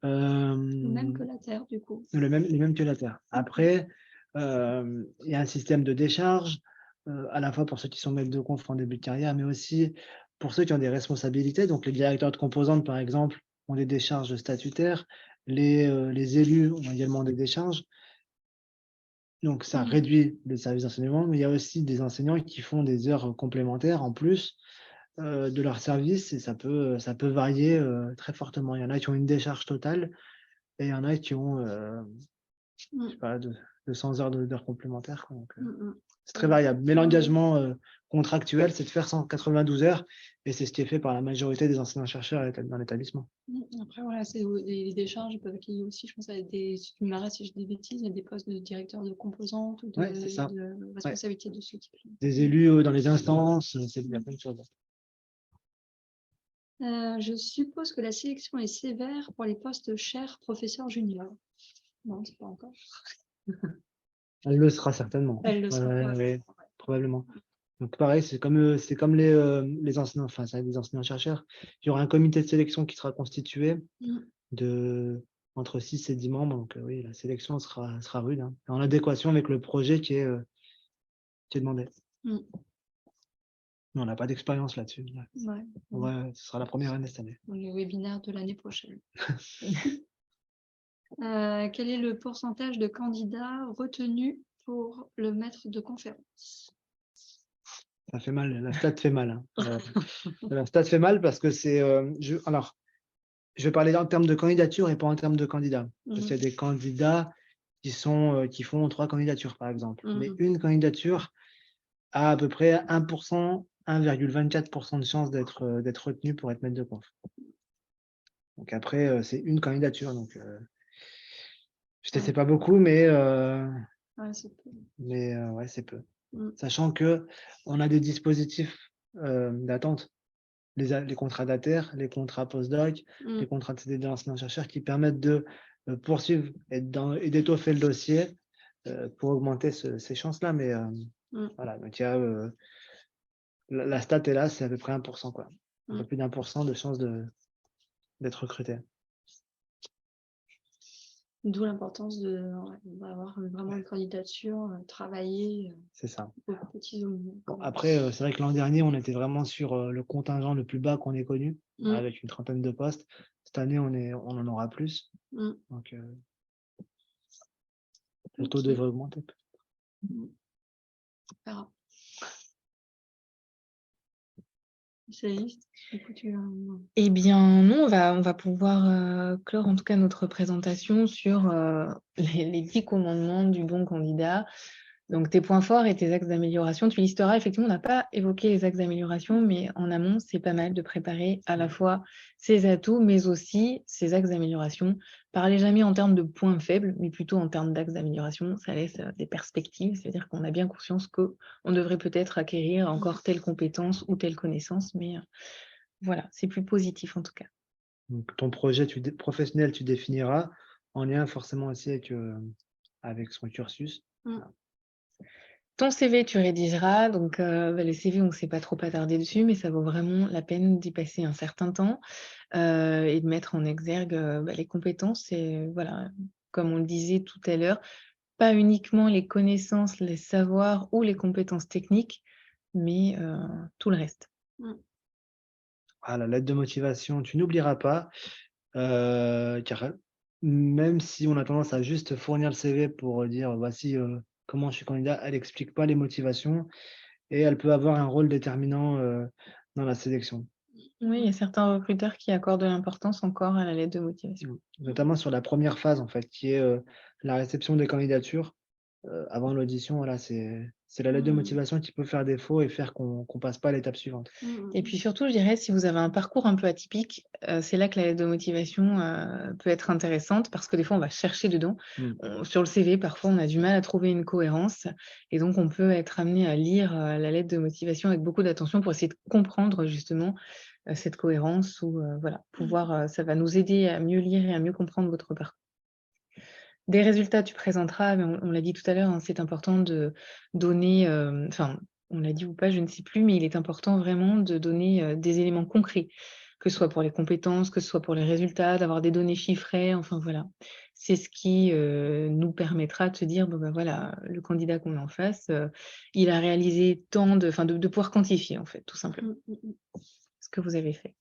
Le même que la Terre, du coup. Les mêmes que la Terre. Après, il y a un système de décharge, à la fois pour ceux qui sont maîtres de conf en début de carrière, mais aussi pour ceux qui ont des responsabilités. Donc, les directeurs de composantes, par exemple, ont des décharges statutaires. Les élus ont également des décharges. Donc, ça réduit le service d'enseignement, mais il y a aussi des enseignants qui font des heures complémentaires en plus de leur service et ça peut varier très fortement. Il y en a qui ont une décharge totale et il y en a qui ont je sais pas, 200 heures d'heures complémentaires. Donc, c'est très variable. Mais l'engagement contractuel, c'est de faire 192 heures et c'est ce qui est fait par la majorité des enseignants-chercheurs dans l'établissement. Après, voilà, les décharges peuvent accueillir aussi, je pense, à des, si tu m'arrêtes si je dis des bêtises, mais des postes de directeur de composantes ou de, Ouais, c'est ça. de responsabilité de ce type-là. Des élus dans les instances, il y a plein de choses. Je suppose que la sélection est sévère pour les postes chers professeurs juniors. Non, c'est pas encore. Elle le sera certainement. Elle le sera, ouais, probablement. Donc pareil, c'est comme les enseignants, enfin ça des enseignants-chercheurs. Il y aura un comité de sélection qui sera constitué de entre 6 et 10 membres. Donc oui, la sélection sera rude, hein, en adéquation avec le projet qui est demandé. Mais on n'a pas d'expérience là-dessus. Ouais. Ce sera la première année cette année. Le webinaire de l'année prochaine. Quel est le pourcentage de candidats retenus pour le maître de conférence? Ça fait mal, la stat fait mal. Hein. La stat fait mal parce que c'est. Alors, je vais parler en termes de candidature et pas en termes de candidats. Parce qu'il y a des candidats qui font 3 candidatures, par exemple. Mais une candidature a à peu près 1%, 1,24% de chance d'être retenu pour être maître de conf. Donc après, c'est une candidature. Donc, je sais, c'est pas beaucoup, mais c'est peu. Mais ouais, c'est peu. Sachant que on a des dispositifs d'attente, les contrats d'ATER, les contrats postdoc, les contrats de CDD d'enseignant-chercheur qui permettent de poursuivre et d'étoffer le dossier pour augmenter ces chances-là. Mais voilà, donc il y a la stat est là, c'est à peu près 1%, quoi. Un peu plus d'1% de chances d'être recruté. D'où l'importance d'avoir vraiment une candidature, travailler. C'est ça. Petits bon, après, c'est vrai que l'an dernier, on était vraiment sur le contingent le plus bas qu'on ait connu, avec une 30aine de postes. Cette année, on en aura plus. Donc, le taux devrait augmenter. On verra. Eh bien, non, on va pouvoir clore en tout cas notre présentation sur les 10 commandements du bon candidat. Donc, tes points forts et tes axes d'amélioration, tu listeras. Effectivement, on n'a pas évoqué les axes d'amélioration, mais en amont, c'est pas mal de préparer à la fois ses atouts, mais aussi ses axes d'amélioration. Parlez jamais en termes de points faibles, mais plutôt en termes d'axes d'amélioration. Ça laisse des perspectives, c'est-à-dire qu'on a bien conscience qu'on devrait peut-être acquérir encore telle compétence ou telle connaissance, mais voilà, c'est plus positif en tout cas. Donc, ton projet professionnel, tu définiras en lien forcément aussi avec son cursus. Voilà. Ton CV, tu rédigeras. Donc, le CV, on ne s'est pas trop attardé dessus, mais ça vaut vraiment la peine d'y passer un certain temps et de mettre en exergue les compétences. Et voilà, comme on le disait tout à l'heure, pas uniquement les connaissances, les savoirs ou les compétences techniques, mais tout le reste. Ah, la lettre de motivation, tu n'oublieras pas, car même si on a tendance à juste fournir le CV pour dire voici comment je suis candidat, elle n'explique pas les motivations et elle peut avoir un rôle déterminant dans la sélection. Oui, il y a certains recruteurs qui accordent de l'importance encore à la lettre de motivation. Notamment sur la première phase en fait, qui est la réception des candidatures. Avant l'audition, voilà, c'est la lettre de motivation qui peut faire défaut et faire qu'on passe pas à l'étape suivante. Et puis surtout, je dirais, si vous avez un parcours un peu atypique, c'est là que la lettre de motivation peut être intéressante parce que des fois, on va chercher dedans. Sur le CV, parfois, on a du mal à trouver une cohérence et donc on peut être amené à lire la lettre de motivation avec beaucoup d'attention pour essayer de comprendre justement cette cohérence ou voilà, pouvoir, ça va nous aider à mieux lire et à mieux comprendre votre parcours. Des résultats, tu présenteras, mais on l'a dit tout à l'heure, hein, c'est important de donner, enfin, on l'a dit ou pas, je ne sais plus, mais il est important vraiment de donner, des éléments concrets, que ce soit pour les compétences, que ce soit pour les résultats, d'avoir des données chiffrées, enfin voilà. C'est ce qui, nous permettra de se dire: «Bon, bah, voilà, le candidat qu'on a en face, il a réalisé tant de», enfin de pouvoir quantifier en fait, tout simplement, ce que vous avez fait.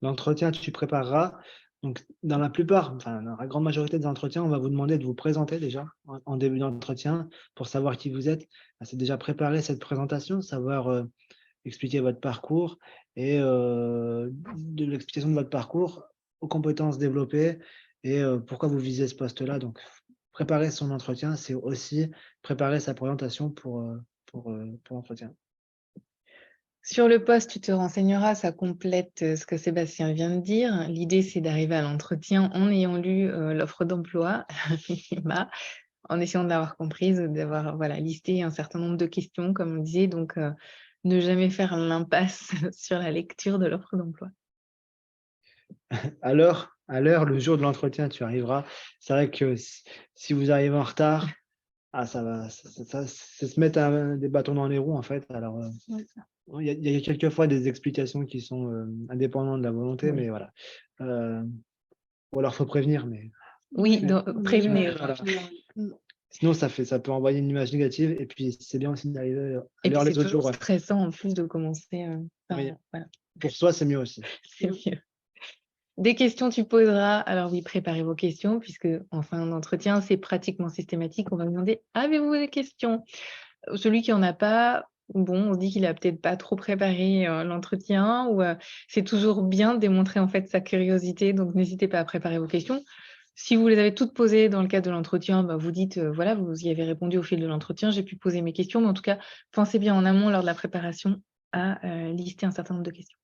L'entretien, tu prépareras. Donc, dans la plupart, enfin, dans la grande majorité des entretiens, on va vous demander de vous présenter déjà en début d'entretien pour savoir qui vous êtes. C'est déjà préparer cette présentation, savoir expliquer votre parcours et de l'explication de votre parcours aux compétences développées et pourquoi vous visez ce poste-là. Donc, préparer son entretien, c'est aussi préparer sa présentation pour l'entretien. Sur le poste, tu te renseigneras, ça complète, ce que Sébastien vient de dire. L'idée, c'est d'arriver à l'entretien en ayant lu, l'offre d'emploi, minima, en essayant de l'avoir comprise, d'avoir, voilà, listé un certain nombre de questions, comme on disait, donc ne jamais faire l'impasse sur la lecture de l'offre d'emploi. À l'heure, le jour de l'entretien, tu arriveras. C'est vrai que si vous arrivez en retard, ça va, c'est se mettre des bâtons dans les roues, en fait. Alors, il y a quelquefois des explications qui sont indépendantes de la volonté, Oui. mais voilà. Ou alors, faut prévenir, mais Oui, prévenir. voilà. Sinon, ça peut envoyer une image négative. Et puis, c'est bien aussi d'arriver à Et puis l'heure c'est les autres toujours jours. stressant en plus de commencer, par Oui. voilà, Pour soi, c'est mieux aussi. c'est mieux. Des questions tu poseras, alors oui, préparez vos questions puisque en fin d'entretien, c'est pratiquement systématique. On va vous demander: «Avez-vous des questions?» Celui qui en a pas, bon, on se dit qu'il a peut-être pas trop préparé, l'entretien ou, c'est toujours bien de démontrer en fait sa curiosité, donc n'hésitez pas à préparer vos questions. Si vous les avez toutes posées dans le cadre de l'entretien, bah, vous dites, voilà, vous y avez répondu au fil de l'entretien, j'ai pu poser mes questions, mais en tout cas, pensez bien en amont lors de la préparation à, lister un certain nombre de questions.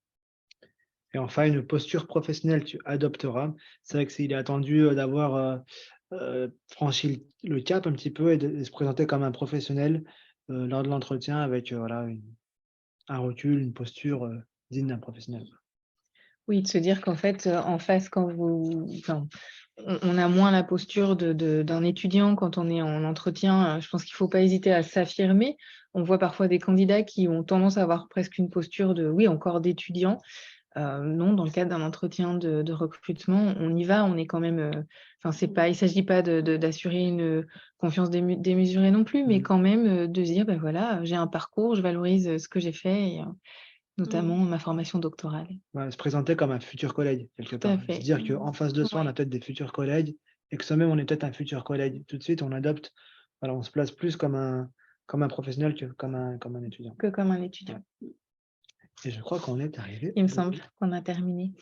Et enfin, une posture professionnelle que tu adopteras. C'est vrai qu'il est attendu d'avoir franchi le cap un petit peu et de se présenter comme un professionnel lors de l'entretien avec voilà, un recul, une posture digne d'un professionnel. Oui, de se dire qu'en fait, en face, quand vous enfin, on a moins la posture d'un étudiant quand on est en entretien, je pense qu'il ne faut pas hésiter à s'affirmer. On voit parfois des candidats qui ont tendance à avoir presque une posture de oui, encore d'étudiant. Non, dans le cadre d'un entretien de recrutement, on y va, on est quand même, enfin, c'est pas il s'agit pas d'assurer une confiance démesurée non plus, mais quand même, de se dire: «Bah, voilà, j'ai un parcours, je valorise, ce que j'ai fait et notamment ma formation doctorale». Ouais, se présenter comme un futur collègue, quelque Tout à part. Se fait. dire qu'en face de soi, on Ouais. a peut-être des futurs collègues et que soi-même, on est peut-être un futur collègue. Tout de suite, on adopte, voilà, on se place plus comme un professionnel que comme un étudiant. Que comme un étudiant. Et je crois qu'on est arrivé. Il me semble qu'on a terminé.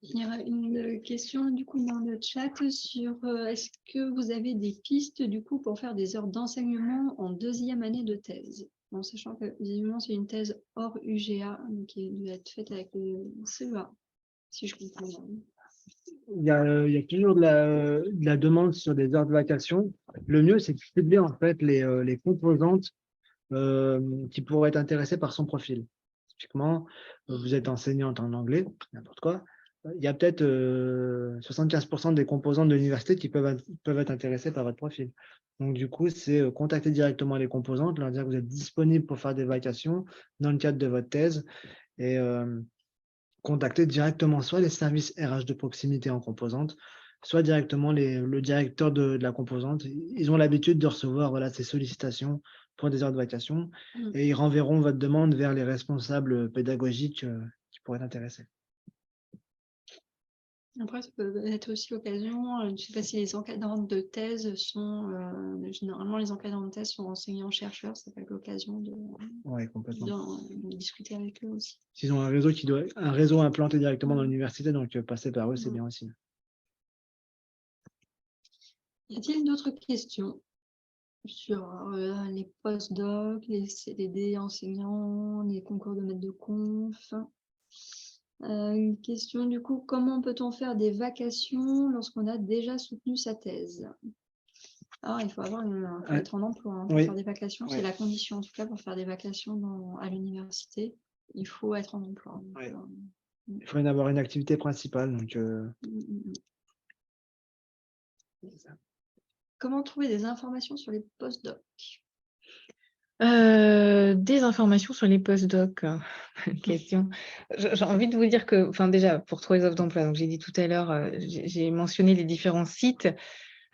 Il y a une question du coup dans le chat sur est-ce que vous avez des pistes du coup pour faire des heures d'enseignement en deuxième année de thèse, en sachant que visiblement c'est une thèse hors UGA donc qui doit être faite avec le CEA, si je comprends bien. Il y a toujours de la demande sur des heures de vacation. Le mieux, c'est de cibler en fait les composantes qui pourraient être intéressées par son profil. Typiquement, vous êtes enseignante en anglais, n'importe quoi. il y a peut-être 75% des composants de l'université qui peuvent être intéressés par votre profil. Donc, du coup, c'est contacter directement les composantes, leur dire que vous êtes disponible pour faire des vacations dans le cadre de votre thèse et contacter directement soit les services RH de proximité en composante, soit directement le directeur de la composante. Ils ont l'habitude de recevoir voilà, ces sollicitations pour des heures de vacation et ils renverront votre demande vers les responsables pédagogiques qui pourraient être intéressés. Après, ça peut être aussi l'occasion, je ne sais pas si les encadrantes de thèse sont, généralement les encadrants de thèse sont enseignants-chercheurs, ça peut être l'occasion Oui, complètement. de discuter avec eux aussi. S'ils ont un réseau implanté directement dans l'université, donc passer par eux, c'est bien aussi. Y a-t-il d'autres questions sur les post-docs, les CDD enseignants, les concours de maître de conf? Une question du coup, comment peut-on faire des vacations lorsqu'on a déjà soutenu sa thèse? Alors, il faut être en emploi hein, pour faire des vacations. C'est la condition en tout cas pour faire des vacations à l'université. Il faut être en emploi. Donc, il faut avoir une activité principale. Donc, comment trouver des informations sur les post-docs? Des informations sur les post-docs. Question. J'ai envie de vous dire que, enfin déjà, pour trouver les offres d'emploi, donc j'ai dit tout à l'heure, j'ai mentionné les différents sites.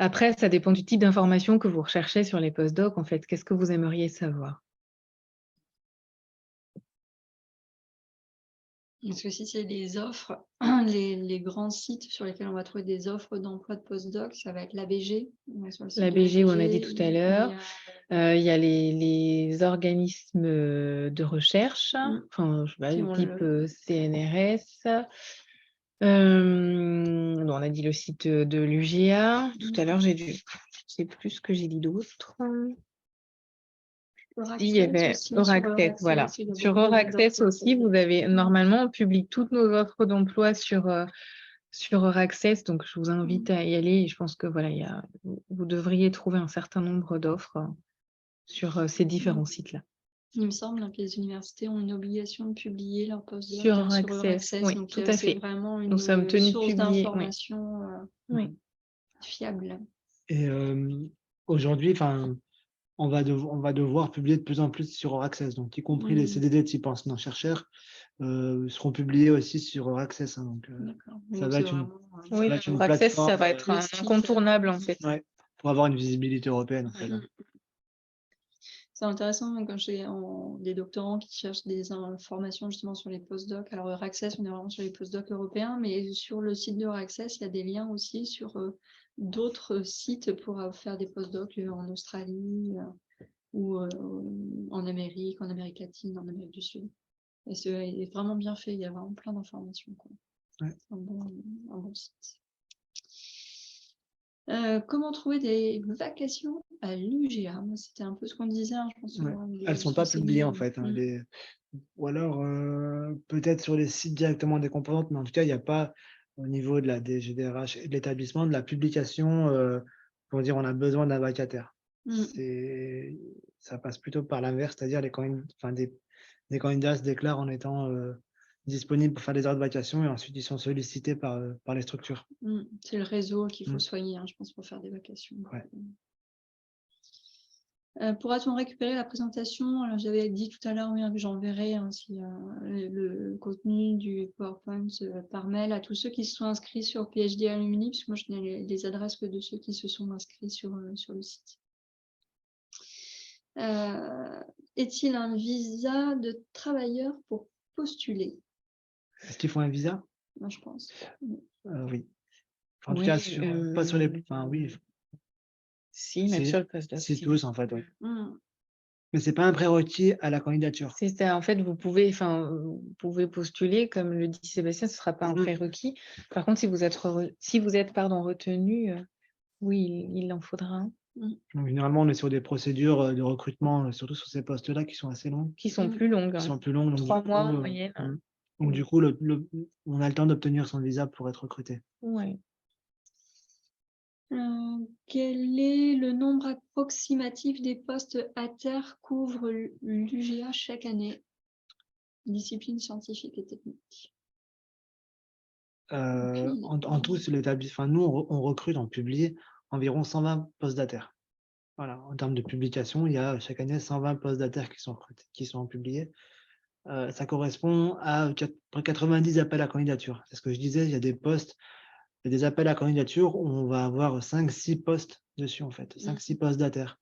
Après, ça dépend du type d'information que vous recherchez sur les post-docs. En fait, qu'est-ce que vous aimeriez savoir? Parce que si c'est les offres, les grands sites sur lesquels on va trouver des offres d'emploi de post-doc, ça va être l'ABG. L'ABG, on a dit tout à l'heure. Il y a les organismes de recherche, enfin, je sais pas, du type CNRS. On a dit le site de l'UGA. Tout à l'heure, je sais plus ce que j'ai dit d'autre. Il y avait Euraccess, voilà. Sur Euraccess aussi, vous avez normalement, on publie toutes nos offres d'emploi sur Euraccess, donc je vous invite à y aller. Et je pense que voilà, vous devriez trouver un certain nombre d'offres sur ces différents sites-là. Il me semble que les universités ont une obligation de publier leur post-doc sur Euraccess. Oui, donc tout à fait. C'est vraiment Nous sommes tenus de source publier d'information fiable. Et aujourd'hui, on va devoir publier de plus en plus sur Euraccess, donc y compris les CDD de type enseignant-chercheur seront publiés aussi sur Euraccess. Donc, ça va être une plateforme. Ça va être un incontournable en fait. Ouais, pour avoir une visibilité européenne. En fait. C'est intéressant quand j'ai des doctorants qui cherchent des informations justement sur les post-docs. Alors Euraccess, on est vraiment sur les post-docs européens, mais sur le site d'Euraccess, il y a des liens aussi sur d'autres sites pour faire des post-docs en Australie ou en Amérique, en Amérique latine, en Amérique du Sud. Et c'est vraiment bien fait, il y a vraiment plein d'informations. Ouais. Un bon site. Comment trouver des vacations à l'UGA? C'était un peu ce qu'on disait, je pense. Elles ne sont pas publiées en fait. Ou alors peut-être sur les sites directement des composantes, mais en tout cas, il n'y a pas au niveau de la DGDRH et de l'établissement de la publication pour dire on a besoin d'un vacataire. Ça passe plutôt par l'inverse, c'est-à-dire des candidats se déclarent en étant disponibles pour faire des heures de vacation et ensuite ils sont sollicités par les structures. C'est le réseau qu'il faut soigner, je pense, pour faire des vacations. Ouais. Pourra-t-on récupérer la présentation? Alors, j'avais dit tout à l'heure que j'enverrai le contenu du PowerPoint par mail à tous ceux qui se sont inscrits sur PhD Alumni, parce que moi je n'ai les adresses que de ceux qui se sont inscrits sur le site. Est-il un visa de travailleur pour postuler? Est-ce qu'il faut un visa? Moi, je pense. Oui. En tout cas, pas sur les... oui. Si, même sur le post-doc. C'est tous, en fait, oui. Mais ce n'est pas un prérequis à la candidature. C'est ça, en fait, vous pouvez postuler, comme le dit Sébastien, ce ne sera pas un prérequis. Par contre, si vous êtes retenu, oui, il en faudra un. Donc, généralement, on est sur des procédures de recrutement, surtout sur ces postes-là, qui sont assez longues. Qui sont plus longues. Qui sont plus longues. 3 mois en moyenne. Donc, du coup, on a le temps d'obtenir son visa pour être recruté. Oui. Quel est le nombre approximatif des postes ATER couvre l'UGA chaque année? Discipline scientifique et technique. En tout, nous, on recrute, on publie environ 120 postdataires. Voilà, en termes de publication, il y a chaque année 120 postdataires qui sont publiés. Ça correspond à 90 appels à candidature. C'est ce que je disais, il y a des postes, il y a des appels à candidature où on va avoir 5-6 postes dessus, en fait, 5-6 postdataires.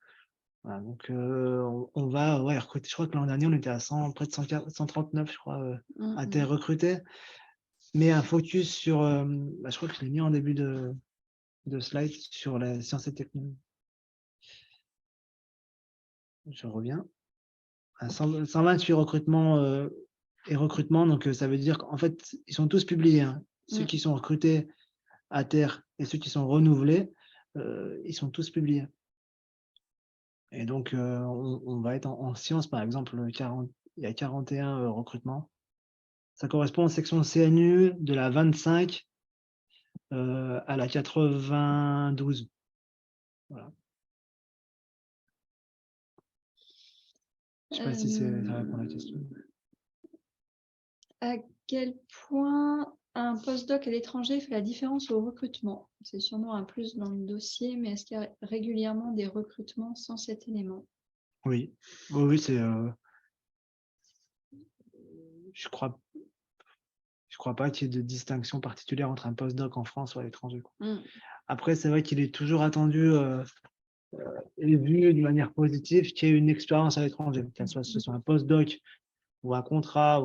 Voilà, donc on va recruter. Je crois que l'an dernier, on était à près de 139, je crois, à terre recrutés. Mais un focus sur, je crois que je l'ai mis en début de slide, sur la science et technologie. Je reviens. 128 recrutements et recrutements, donc ça veut dire qu'en fait, ils sont tous publiés. Hein. Ceux qui sont recrutés à terre et ceux qui sont renouvelés, ils sont tous publiés. Et donc, on va être en sciences, par exemple, il y a 41 recrutements. Ça correspond aux sections CNU de la 25 à la 92. Voilà. Je ne sais pas si ça répond à la question. À quel point un postdoc à l'étranger fait la différence au recrutement? C'est sûrement un plus dans le dossier, mais est-ce qu'il y a régulièrement des recrutements sans cet élément? Oui, c'est. Je crois pas qu'il y ait de distinction particulière entre un postdoc en France ou à l'étranger. Après, c'est vrai qu'il est toujours attendu et vu de manière positive qu'il y ait une expérience à l'étranger, que ce soit un postdoc ou un contrat,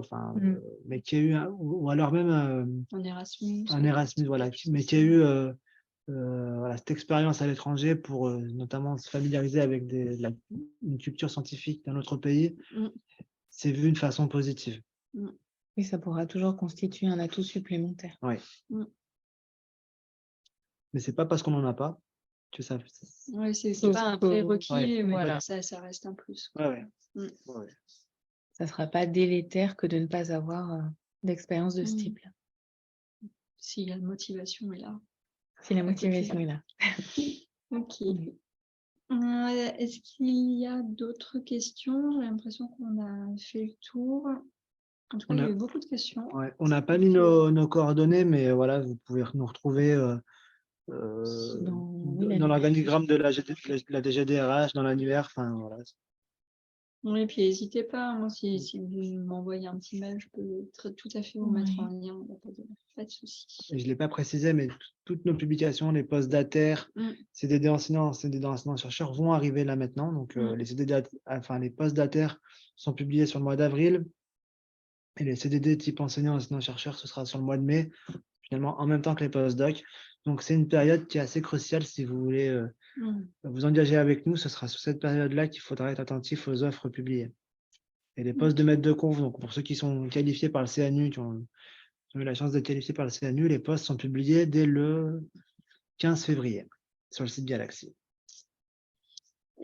mais qu'il y ait eu ou alors même un Erasmus, voilà, mais qu'il y ait eu cette expérience à l'étranger pour notamment se familiariser avec une culture scientifique d'un autre pays. C'est vu de façon positive. Oui, ça pourra toujours constituer un atout supplémentaire. Oui. Mais c'est pas parce qu'on n'en a pas que ça. Oui, c'est pas un prérequis, mais voilà. Ça reste un plus. Ça ne sera pas délétère que de ne pas avoir d'expérience de ce type-là. Si la motivation est là. Si la motivation est là. Ok. Est-ce qu'il y a d'autres questions? J'ai l'impression qu'on a fait le tour. En tout cas, il y a eu beaucoup de questions. Ouais, on n'a pas mis nos coordonnées, mais voilà, vous pouvez nous retrouver dans l'organigramme de la DGDRH, dans l'annuaire. Voilà. Oui, et puis n'hésitez pas, moi, si vous m'envoyez un petit mail, je peux tout à fait vous mettre en lien, pas de souci. Je ne l'ai pas précisé, mais toutes nos publications, les postdataires, CDD enseignants, CDD enseignants-chercheurs vont arriver là maintenant. Donc, les postdataires sont publiés sur le mois d'avril. Et les CDD type enseignant-enseignant-chercheur, ce sera sur le mois de mai, finalement, en même temps que les postdocs. Donc, c'est une période qui est assez cruciale si vous voulez vous engager avec nous. Ce sera sur cette période-là qu'il faudra être attentif aux offres publiées. Et les postes de maître de conf, donc pour ceux qui sont qualifiés par le CNU, qui ont eu la chance d'être qualifiés par le CNU, les postes sont publiés dès le 15 février sur le site Galaxy.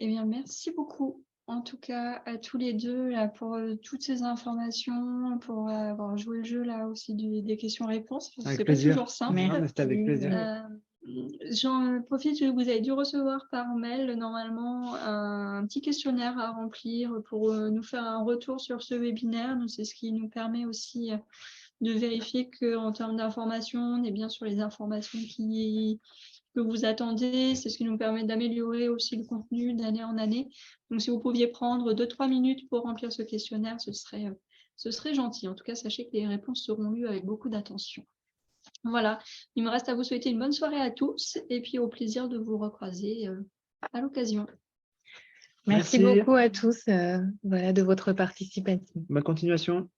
Eh bien, merci beaucoup. En tout cas, à tous les deux là, pour toutes ces informations, pour avoir joué le jeu là aussi des questions-réponses. C'est pas toujours simple. C'était avec plaisir. J'en profite, vous avez dû recevoir par mail normalement un petit questionnaire à remplir pour nous faire un retour sur ce webinaire. C'est ce qui nous permet aussi de vérifier qu'en termes d'informations, on est bien sur les informations que vous attendez. C'est ce qui nous permet d'améliorer aussi le contenu d'année en année. Donc, si vous pouviez prendre 2-3 minutes pour remplir ce questionnaire, ce serait gentil. En tout cas, sachez que les réponses seront lues avec beaucoup d'attention. Voilà, il me reste à vous souhaiter une bonne soirée à tous et puis au plaisir de vous recroiser à l'occasion. Merci beaucoup à tous de votre participation. Bonne continuation.